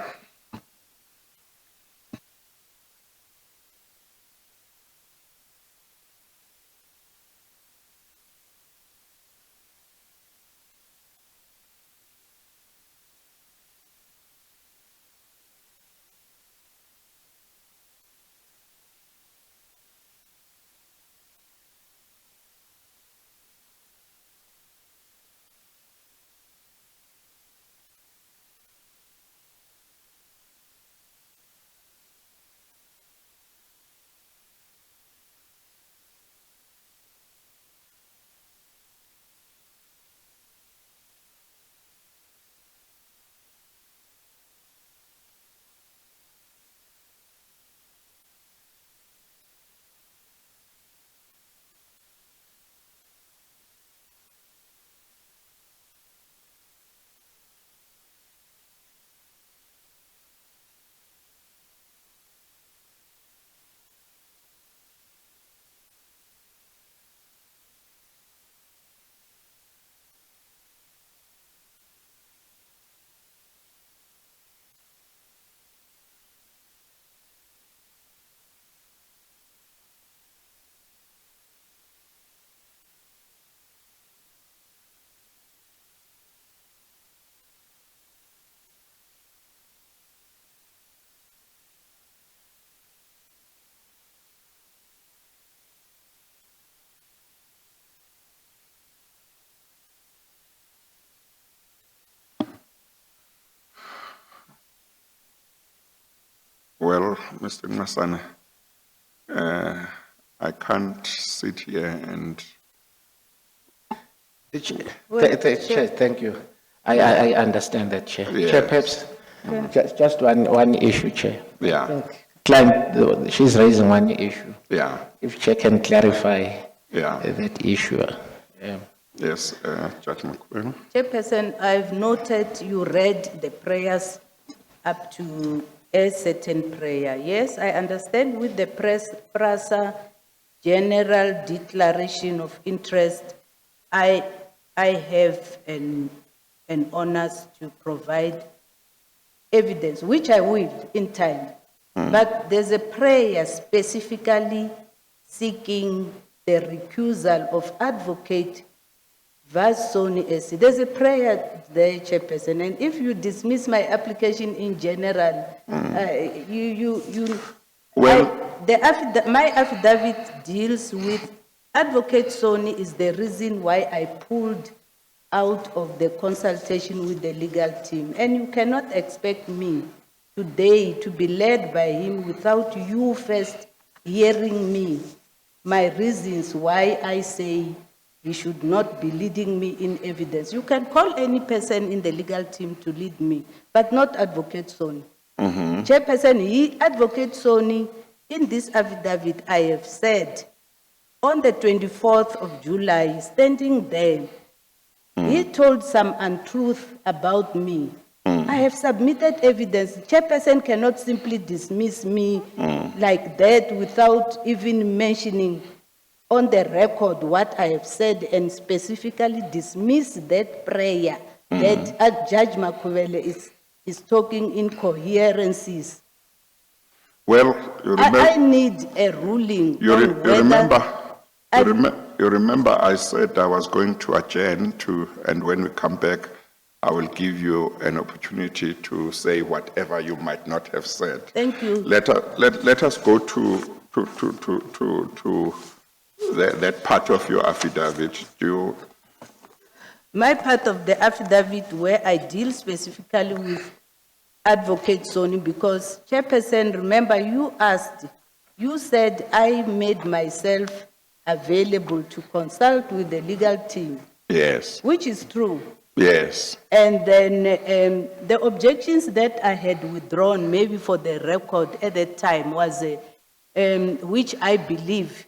Well, Mr. Masane, I can't sit here and Chair, thank you. I understand that, Chair. Yes. Chair, perhaps just one issue, Chair. yeah, Client, she's raising one issue. yeah, If Chair can clarify yeah. that issue. Yes, Judge McQueen. Chairperson, I've noted you read the prayers up to a certain prayer. Yes, I understand with the PRASA general declaration of interest, I have an honors to provide evidence, which I will in time. But there's a prayer specifically seeking the recusal of Advocate Vasoni SC. There's a prayer there, Chairperson, and if you dismiss my application in general, my affidavit deals with Advocate Soni is the reason why I pulled out of the consultation with the legal team, and you cannot expect me today to be led by him without you first hearing me my reasons why I say he should not be leading me in evidence. You can call any person in the legal team to lead me, but not Advocate Soni. Chairperson, Advocate Soni, in this affidavit I have said, on the 24th of July, standing there, he told some untruth about me. I have submitted evidence. Chairperson cannot simply dismiss me like that without even mentioning on the record what I have said and specifically dismiss that prayer that Judge Makuwele is talking incoherencies. Well, you remember, I need a ruling you, on you whether remember, I- you remember I said I was going to adjourn and when we come back, I will give you an opportunity to say whatever you might not have said. Thank you. Let us go to that part of your affidavit. My part of the affidavit where I deal specifically with Advocate Soni, because Chairperson, remember you said I made myself available to consult with the legal team, Yes, which is true. yes. And then the objections that I had withdrawn, maybe for the record at that time, was which I believe,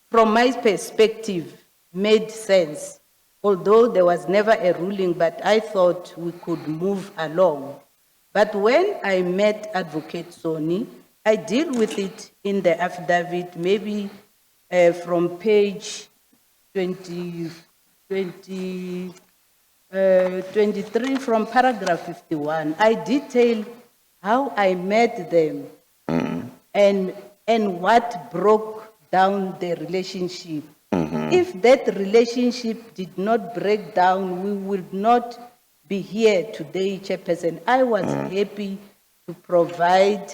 from my perspective, made sense. Although there was never a ruling, but I thought we could move along. But when I met Advocate Soni, I deal with it in the affidavit, maybe from page 23 from paragraph 51. I detail how I met them and what broke down the relationship. If that relationship did not break down, we would not be here today, Chairperson. I was happy to provide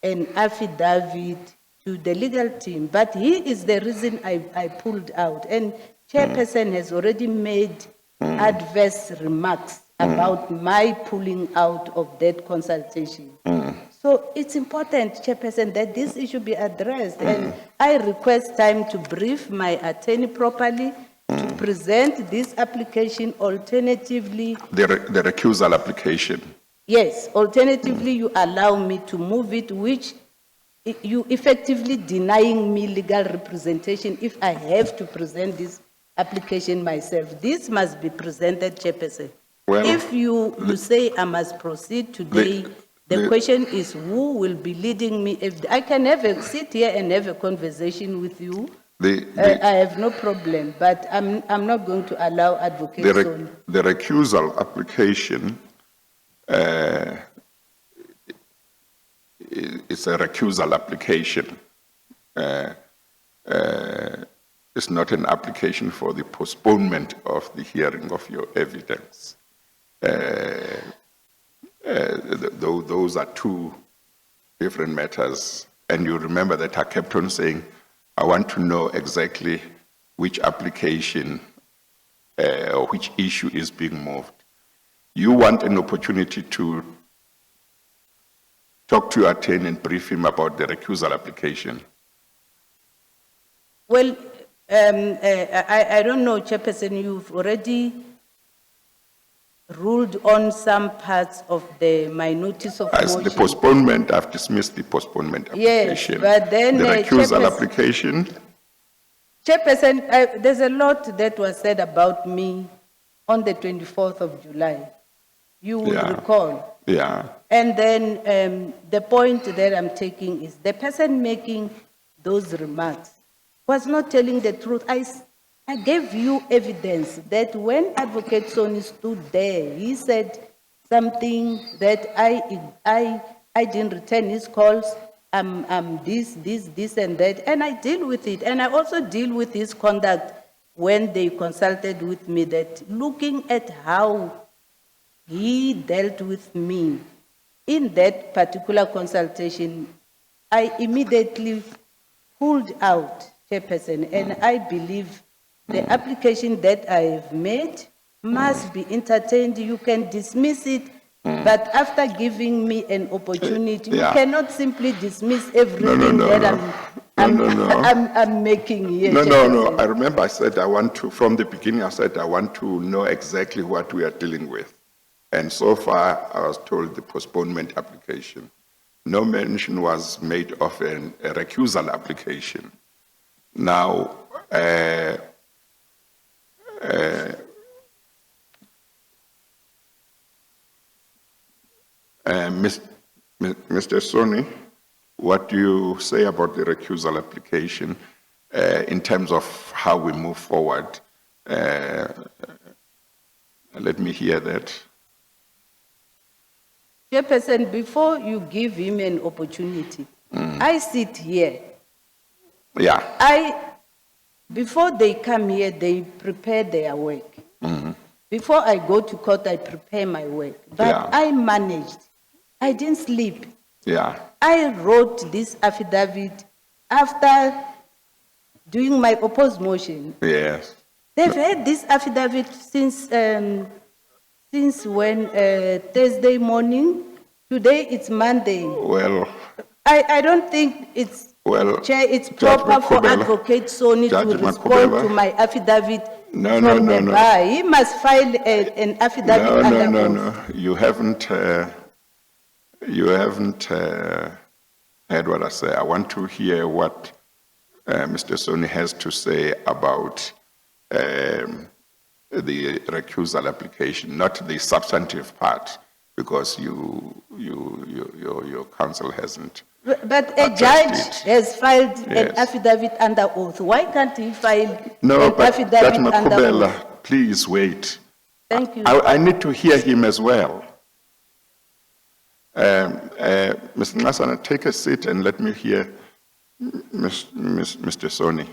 an affidavit to the legal team, but he is the reason I pulled out. And Chairperson has already made adverse remarks about my pulling out of that consultation. So it's important, Chairperson, that this issue be addressed. And I request time to brief my attorney properly, to present this application. Alternatively, The recusal application. yes, alternatively, you allow me to move it, which you effectively denying me legal representation if I have to present this application myself. This must be presented, Chairperson. Well, If you say I must proceed today, the question is who will be leading me? If I can sit here and have a conversation with you, I have no problem, but I'm not going to allow Advocate Soni. The recusal application, it's a recusal application. It's not an application for the postponement of the hearing of your evidence. Those are two different matters. And you remember that I kept on saying, I want to know exactly which application or which issue is being moved. You want an opportunity to talk to your attorney and brief him about the recusal application. Well, I don't know, Chairperson, you've already ruled on some parts of my notice of As motion. the postponement, I've dismissed the postponement application. Yes, but then the recusal Chairperson- application, Chairperson, there's a lot that was said about me on the 24th of July. You will Yeah. recall. yeah. And then the point that I'm taking is the person making those remarks was not telling the truth. I gave you evidence that when Advocate Soni stood there, he said something that I didn't return his calls. This and that, and I deal with it. And I also deal with his conduct when they consulted with me, that looking at how he dealt with me in that particular consultation, I immediately pulled out, Chairperson, and I believe the application that I have made must be entertained. You can dismiss it, but after giving me an opportunity, you Yeah. cannot simply dismiss everything that I'm making here. No, Chairperson. I remember I said I want to, from the beginning, I said I want to know exactly what we are dealing with. And so far, I was told the postponement application. No mention was made of a recusal application. Now, Mr. Soni, what do you say about the recusal application in terms of how we move forward? Let me hear that. Chairperson, before you give him an opportunity, I sit here. Yeah, Before they come here, they prepare their work. Before I go to court, I prepare my work. But Yeah. I managed. I didn't sleep. yeah, I wrote this affidavit after doing my opposed motion. yes. They've had this affidavit since when, Thursday morning. Today it's Monday. Well, I don't think it's, Well, Chair, it's Judge proper for Makubela- Advocate Soni to Judge respond Makubela- to my affidavit No, from no, the no. bar. He must file an affidavit no, under no, oath. no. You haven't heard what I say. I want to hear what Mr. Soni has to say about the recusal application, not the substantive part, because your counsel hasn't. But a Attest judge it. has filed an Yes. affidavit under oath. Why can't he file No, an but Judge affidavit under oath? Makubela, please wait. Thank you. I need to hear him as well. Mr. Ngasana, take a seat and let me hear Mr. Soni.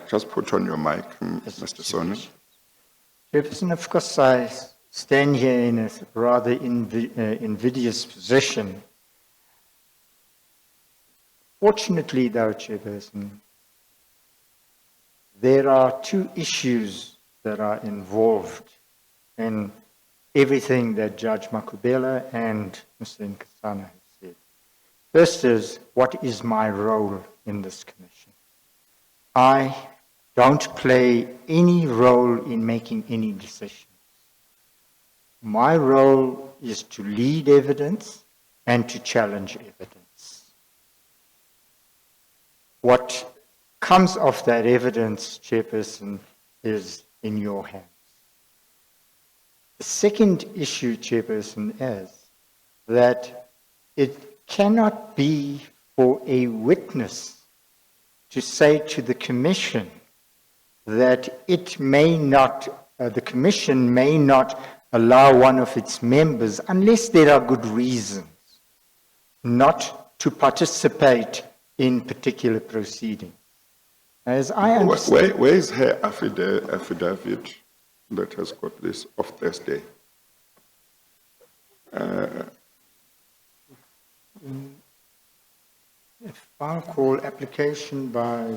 Just put on your mic, Mr. Soni. Chairperson, of course, I stand here in a rather invidious position. Fortunately, though, Chairperson, there are two issues that are involved in everything that Judge Makubela and Mr. Nkasana have said. First is, what is my role in this commission? I don't play any role in making any decisions. My role is to lead evidence and to challenge evidence. What comes of that evidence, Chairperson, is in your hands. The second issue, Chairperson, is that it cannot be for a witness to say to the Commission that it may not, the Commission may not allow one of its members, unless there are good reasons, not to participate in particular proceedings. As I understand, Where is her affidavit that has got this of Thursday? a file call application by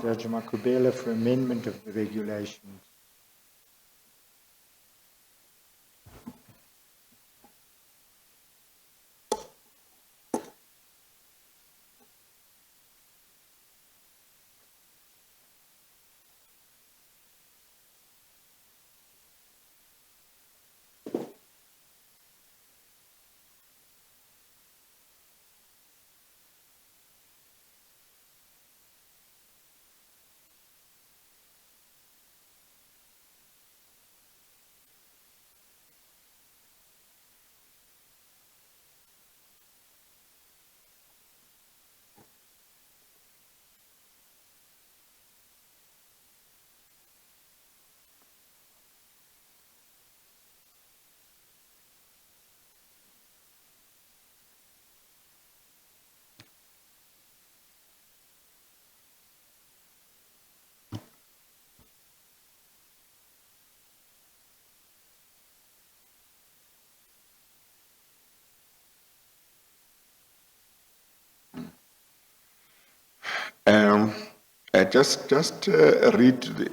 Judge Makubela for amendment of the regulations. just read,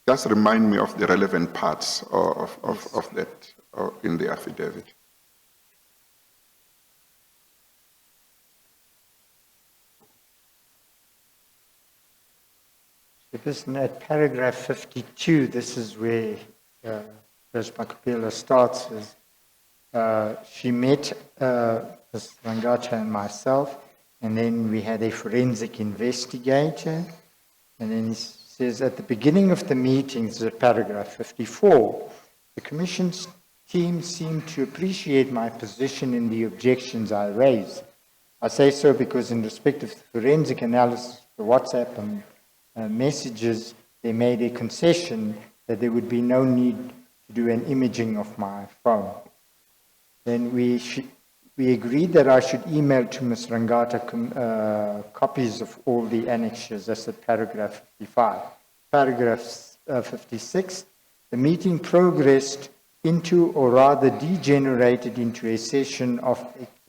just remind me of the relevant parts of that in the affidavit. Chairperson, at paragraph 52, this is where Judge Makapela starts. She met Ms. Rangata and myself, and then we had a forensic investigator. And then he says, at the beginning of the meetings, at paragraph 54, the Commission's team seemed to appreciate my position in the objections I raised. I say so because in respect of the forensic analysis, the WhatsApp and messages, they made a concession that there would be no need to do an imaging of my phone. Then we agreed that I should email to Ms. Rangata copies of all the annexures. That's at paragraph 55. Paragraph 56, the meeting progressed into, or rather degenerated into, a session of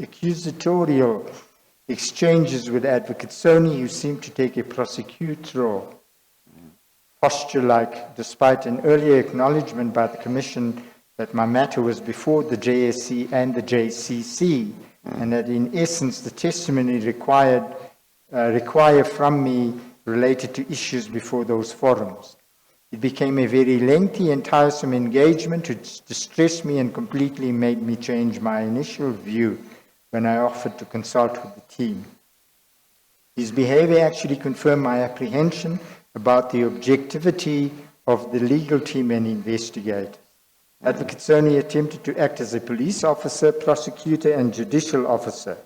accusatorial exchanges with Advocate Soni, who seemed to take a prosecutorial posture, like, despite an earlier acknowledgement by the Commission that my matter was before the JSC and the JCC, and that in essence the testimony required from me related to issues before those forums. It became a very lengthy and tiresome engagement which distressed me and completely made me change my initial view when I offered to consult with the team. His behavior actually confirmed my apprehension about the objectivity of the legal team and investigators. Advocate Soni attempted to act as a police officer, prosecutor, and judicial officer.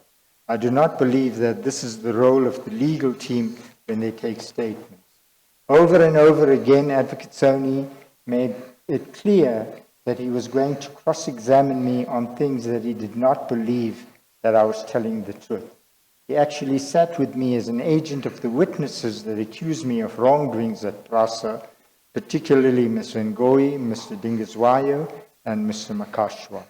I do not believe that this is the role of the legal team when they take statements. Over and over again, Advocate Soni made it clear that he was going to cross-examine me on things that he did not believe that I was telling the truth. He actually sat with me as an agent of the witnesses that accused me of wrongdoings at PRASA, particularly Mr. Ngoi, Mr. Dingiswayo, and Mr. Makashwa.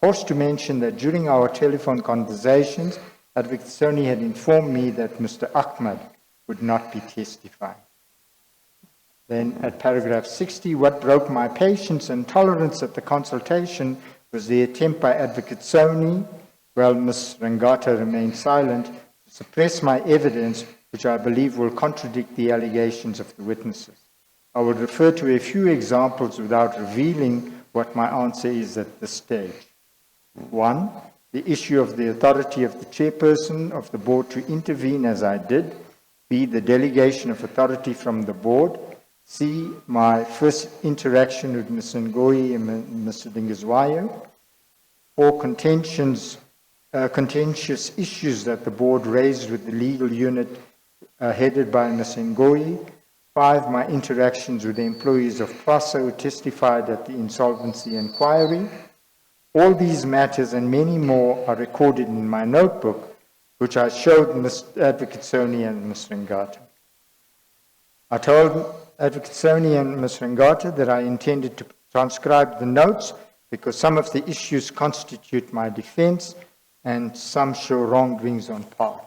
Forced to mention that during our telephone conversations, Advocate Soni had informed me that Mr. Ahmad would not be testifying. Then at paragraph 60, what broke my patience and tolerance at the consultation was the attempt by Advocate Soni, while Ms. Rangata remained silent, to suppress my evidence, which I believe will contradict the allegations of the witnesses. I will refer to a few examples without revealing what my answer is at this stage. 1, the issue of the authority of the chairperson of the board to intervene as I did. B, the delegation of authority from the board. C, my first interaction with Mr. Ngoi and Mr. Dingiswayo. 4, contentious issues that the board raised with the legal unit headed by Mr. Ngoi. 5, my interactions with the employees of PRASA who testified at the insolvency inquiry. All these matters and many more are recorded in my notebook, which I showed Mr. Advocate Soni and Ms. Rangata. I told Advocate Soni and Ms. Rangata that I intended to transcribe the notes because some of the issues constitute my defense and some show wrongdoings on part.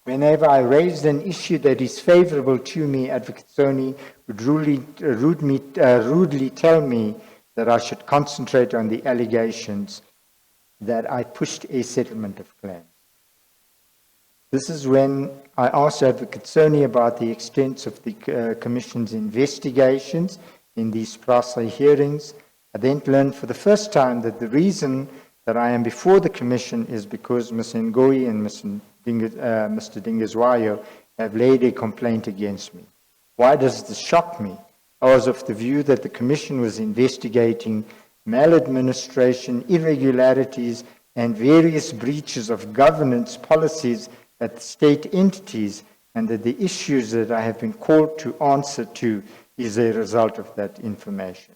Whenever I raised an issue that is favorable to me, Advocate Soni would rudely tell me that I should concentrate on the allegations, that I pushed a settlement of claims. This is when I asked Advocate Soni about the extent of the Commission's investigations in these PRASA hearings. I then learned for the first time that the reason that I am before the Commission is because Ms. Ngoi and Mr. Dingiswayo have laid a complaint against me. Why does this shock me? I was of the view that the Commission was investigating maladministration, irregularities, and various breaches of governance policies at the state entities, and that the issues that I have been called to answer to is a result of that information.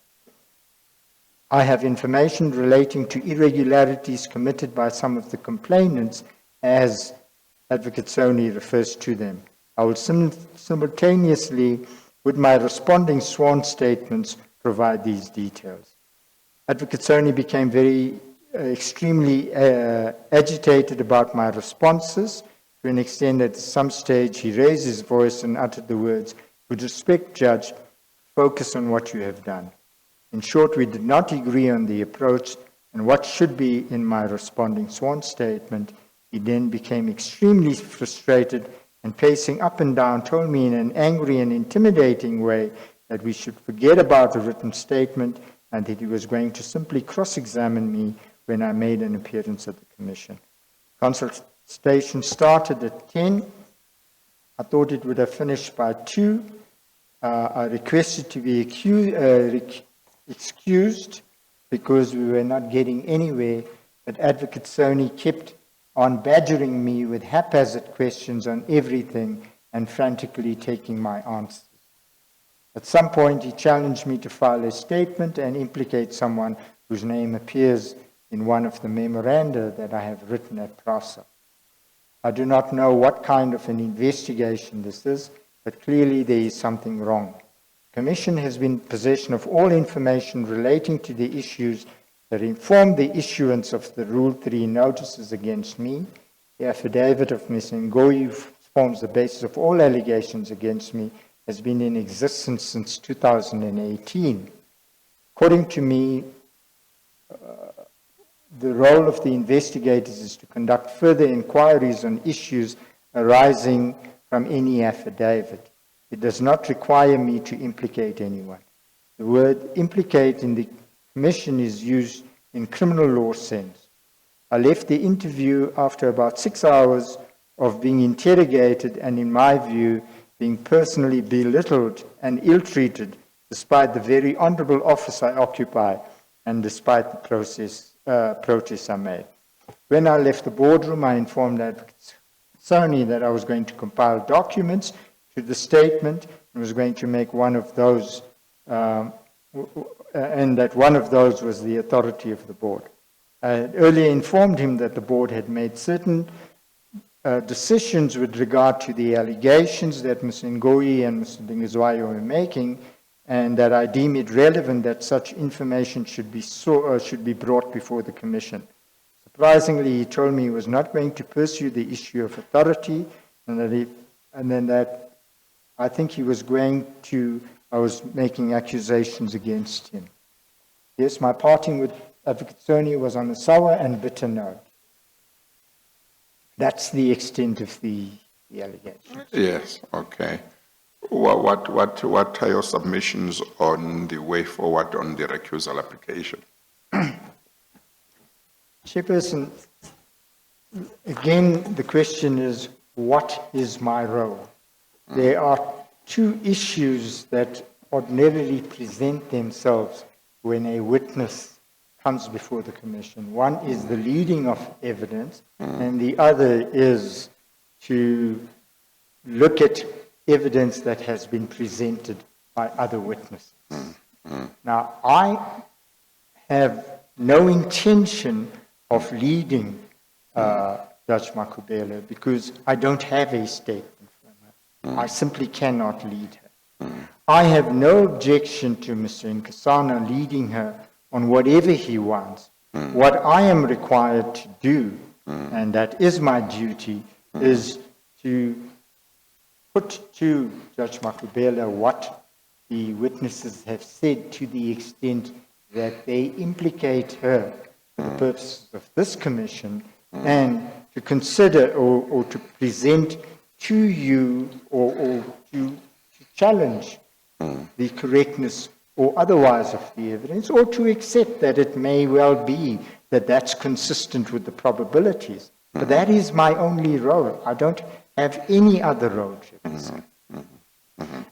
I have information relating to irregularities committed by some of the complainants as Advocate Soni refers to them. I will simultaneously, with my responding sworn statements, provide these details. Advocate Soni became extremely agitated about my responses, to an extent that at some stage he raised his voice and uttered the words, "With respect, Judge, focus on what you have done." In short, we did not agree on the approach and what should be in my responding sworn statement. He then became extremely frustrated and pacing up and down told me in an angry and intimidating way that we should forget about the written statement and that he was going to simply cross-examine me when I made an appearance at the commission. Consultation started at 10. I thought it would have finished by 2. I requested to be excused because we were not getting anywhere, but Advocate Sony kept on badgering me with haphazard questions on everything and frantically taking my answers. At some point, he challenged me to file a statement and implicate someone whose name appears in one of the memoranda that I have written at PRASA. I do not know what kind of an investigation this is, but clearly there is something wrong. The Commission has been in possession of all information relating to the issues that informed the issuance of the Rule 3 notices against me. The affidavit of Ms. Ngoyi forms the basis of all allegations against me, has been in existence since 2018. According to me, the role of the investigators is to conduct further inquiries on issues arising from any affidavit. It does not require me to implicate anyone. The word implicate in the Commission is used in criminal law sense. I left the interview after about 6 hours of being interrogated and, in my view, being personally belittled and ill-treated despite the very honourable office I occupy and despite the protests I made. When I left the boardroom, I informed Advocate Sony that I was going to compile documents to the statement and was going to make one of those, and that one of those was the authority of the board. I had earlier informed him that the board had made certain decisions with regard to the allegations that Ms. Ngoyi and Mr. Dingizwayo were making, and that I deem it relevant that such information should be brought before the Commission. Surprisingly, he told me he was not going to pursue the issue of authority, and that I think he was I was making accusations against him. Yes, my parting with Advocate Sony was on a sour and bitter note. That's the extent of the allegations. Yes, okay. What are your submissions on the way forward on the recusal application? Chairperson, again, the question is, what is my role? There are two issues that ordinarily present themselves when a witness comes before the Commission. One is the leading of evidence, and the other is to look at evidence that has been presented by other witnesses. Now, I have no intention of leading Judge Makubele because I don't have a statement from her. I simply cannot lead her. I have no objection to Mr. Nkosana leading her on whatever he wants. What I am required to do, and that is my duty, is to put to Judge Makubele what the witnesses have said to the extent that they implicate her for the purposes of this commission, and to consider or to present to you or to challenge the correctness or otherwise of the evidence, or to accept that it may well be that that's consistent with the probabilities. But that is my only role. I don't have any other role.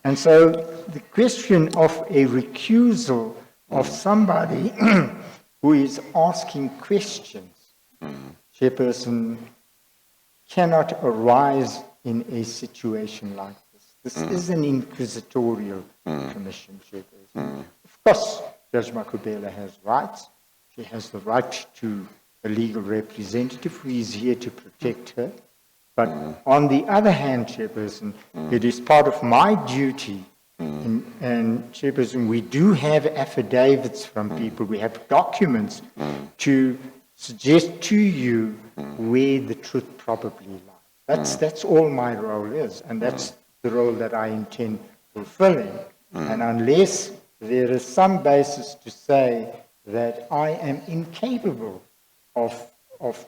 And so the question of a recusal of somebody who is asking questions, Chairperson, cannot arise in a situation like this. This is an inquisitorial commission, Chairperson. Of course, Judge Makubele has rights. She has the right to a legal representative who is here to protect her. But on the other hand, Chairperson, it is part of my duty, and Chairperson, we do have affidavits from people, we have documents to suggest to you where the truth probably lies. That's all my role is, and that's the role that I intend fulfilling. And unless there is some basis to say that I am incapable of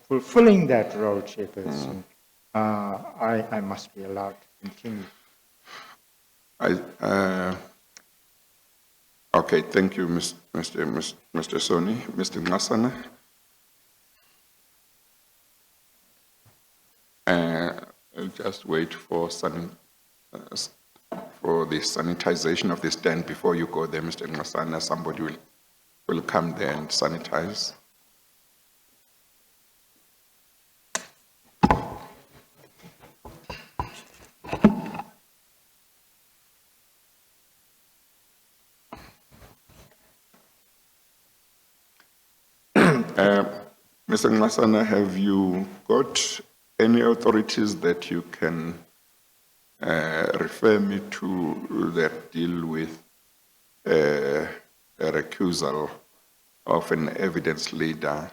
fulfilling that role, Chairperson, I must be allowed to continue. Okay, thank you, Mr. Soni. Mr. Ngasana? I'll just wait for the sanitization of the stand before you go there, Mr. Ngasana. Somebody will come there and sanitize. Mr. Ngasana, have you got any authorities that you can refer me to that deal with a recusal of an evidence leader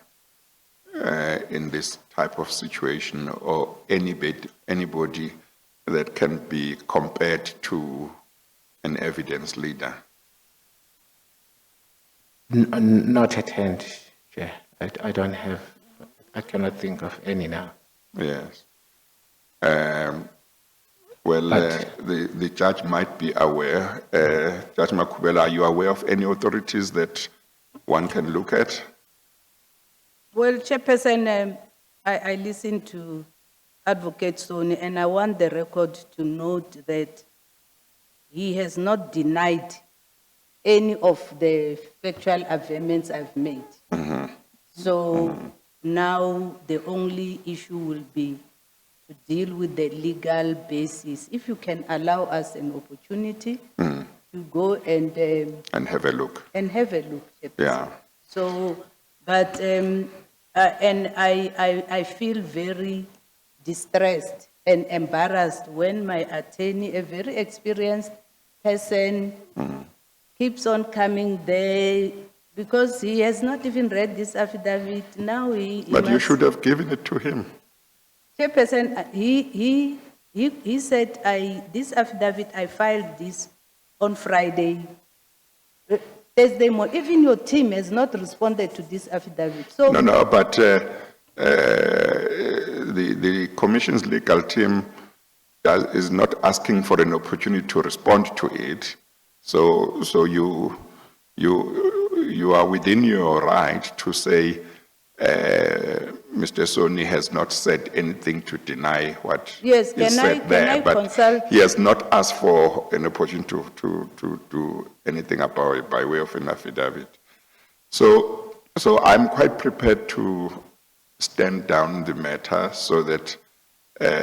in this type of situation, or anybody that can be compared to an evidence leader? Not at hand, Chair. I don't have, I cannot think of any now. Yes. The judge might be aware. Judge Makubela, are you aware of any authorities that one can look at? Well, Chairperson, I listened to Advocate Soni, and I want the record to note that he has not denied any of the factual affirmations I've made. So now the only issue will be to deal with the legal basis. If you can allow us an opportunity to go and have a look. Chairperson. Yeah. So, but and I feel very distressed and embarrassed when my attorney, a very experienced person, keeps on coming there because he has not even read this affidavit. Now he But you must- should have given it to him. Chairperson, he said, this affidavit, I filed this on Friday, Thursday morning. Even your team has not responded to this affidavit. So No, but the Commission's legal team is not asking for an opportunity to respond to it. So you are within your right to say, Mr. Soni has not said anything to deny what Yes, is can said there, I but consult? he has not asked for an opportunity to do anything about it by way of an affidavit. So I'm quite prepared to stand down the matter so that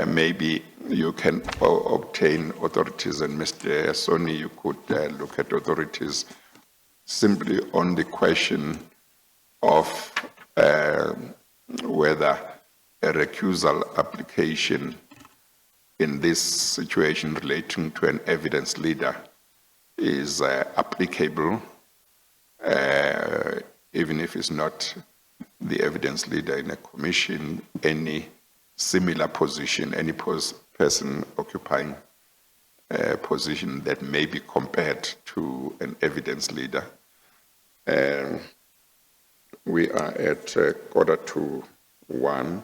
maybe you can obtain authorities, and Mr. Soni, you could look at authorities simply on the question of whether a recusal application in this situation relating to an evidence leader is applicable, even if it's not the evidence leader in a commission, any similar position, any person occupying a position that may be compared to an evidence leader. We are at 1:15.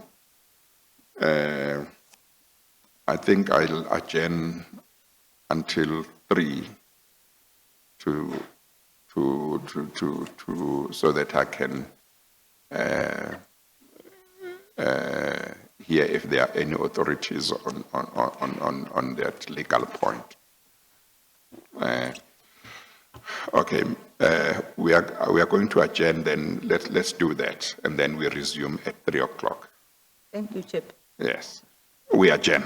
I think I'll adjourn until 3 so that I can hear if there are any authorities on that legal point. Okay, we are going to adjourn. Then let's do that, and then we resume at 3 o'clock. Thank you, Chair. Yes, we adjourn.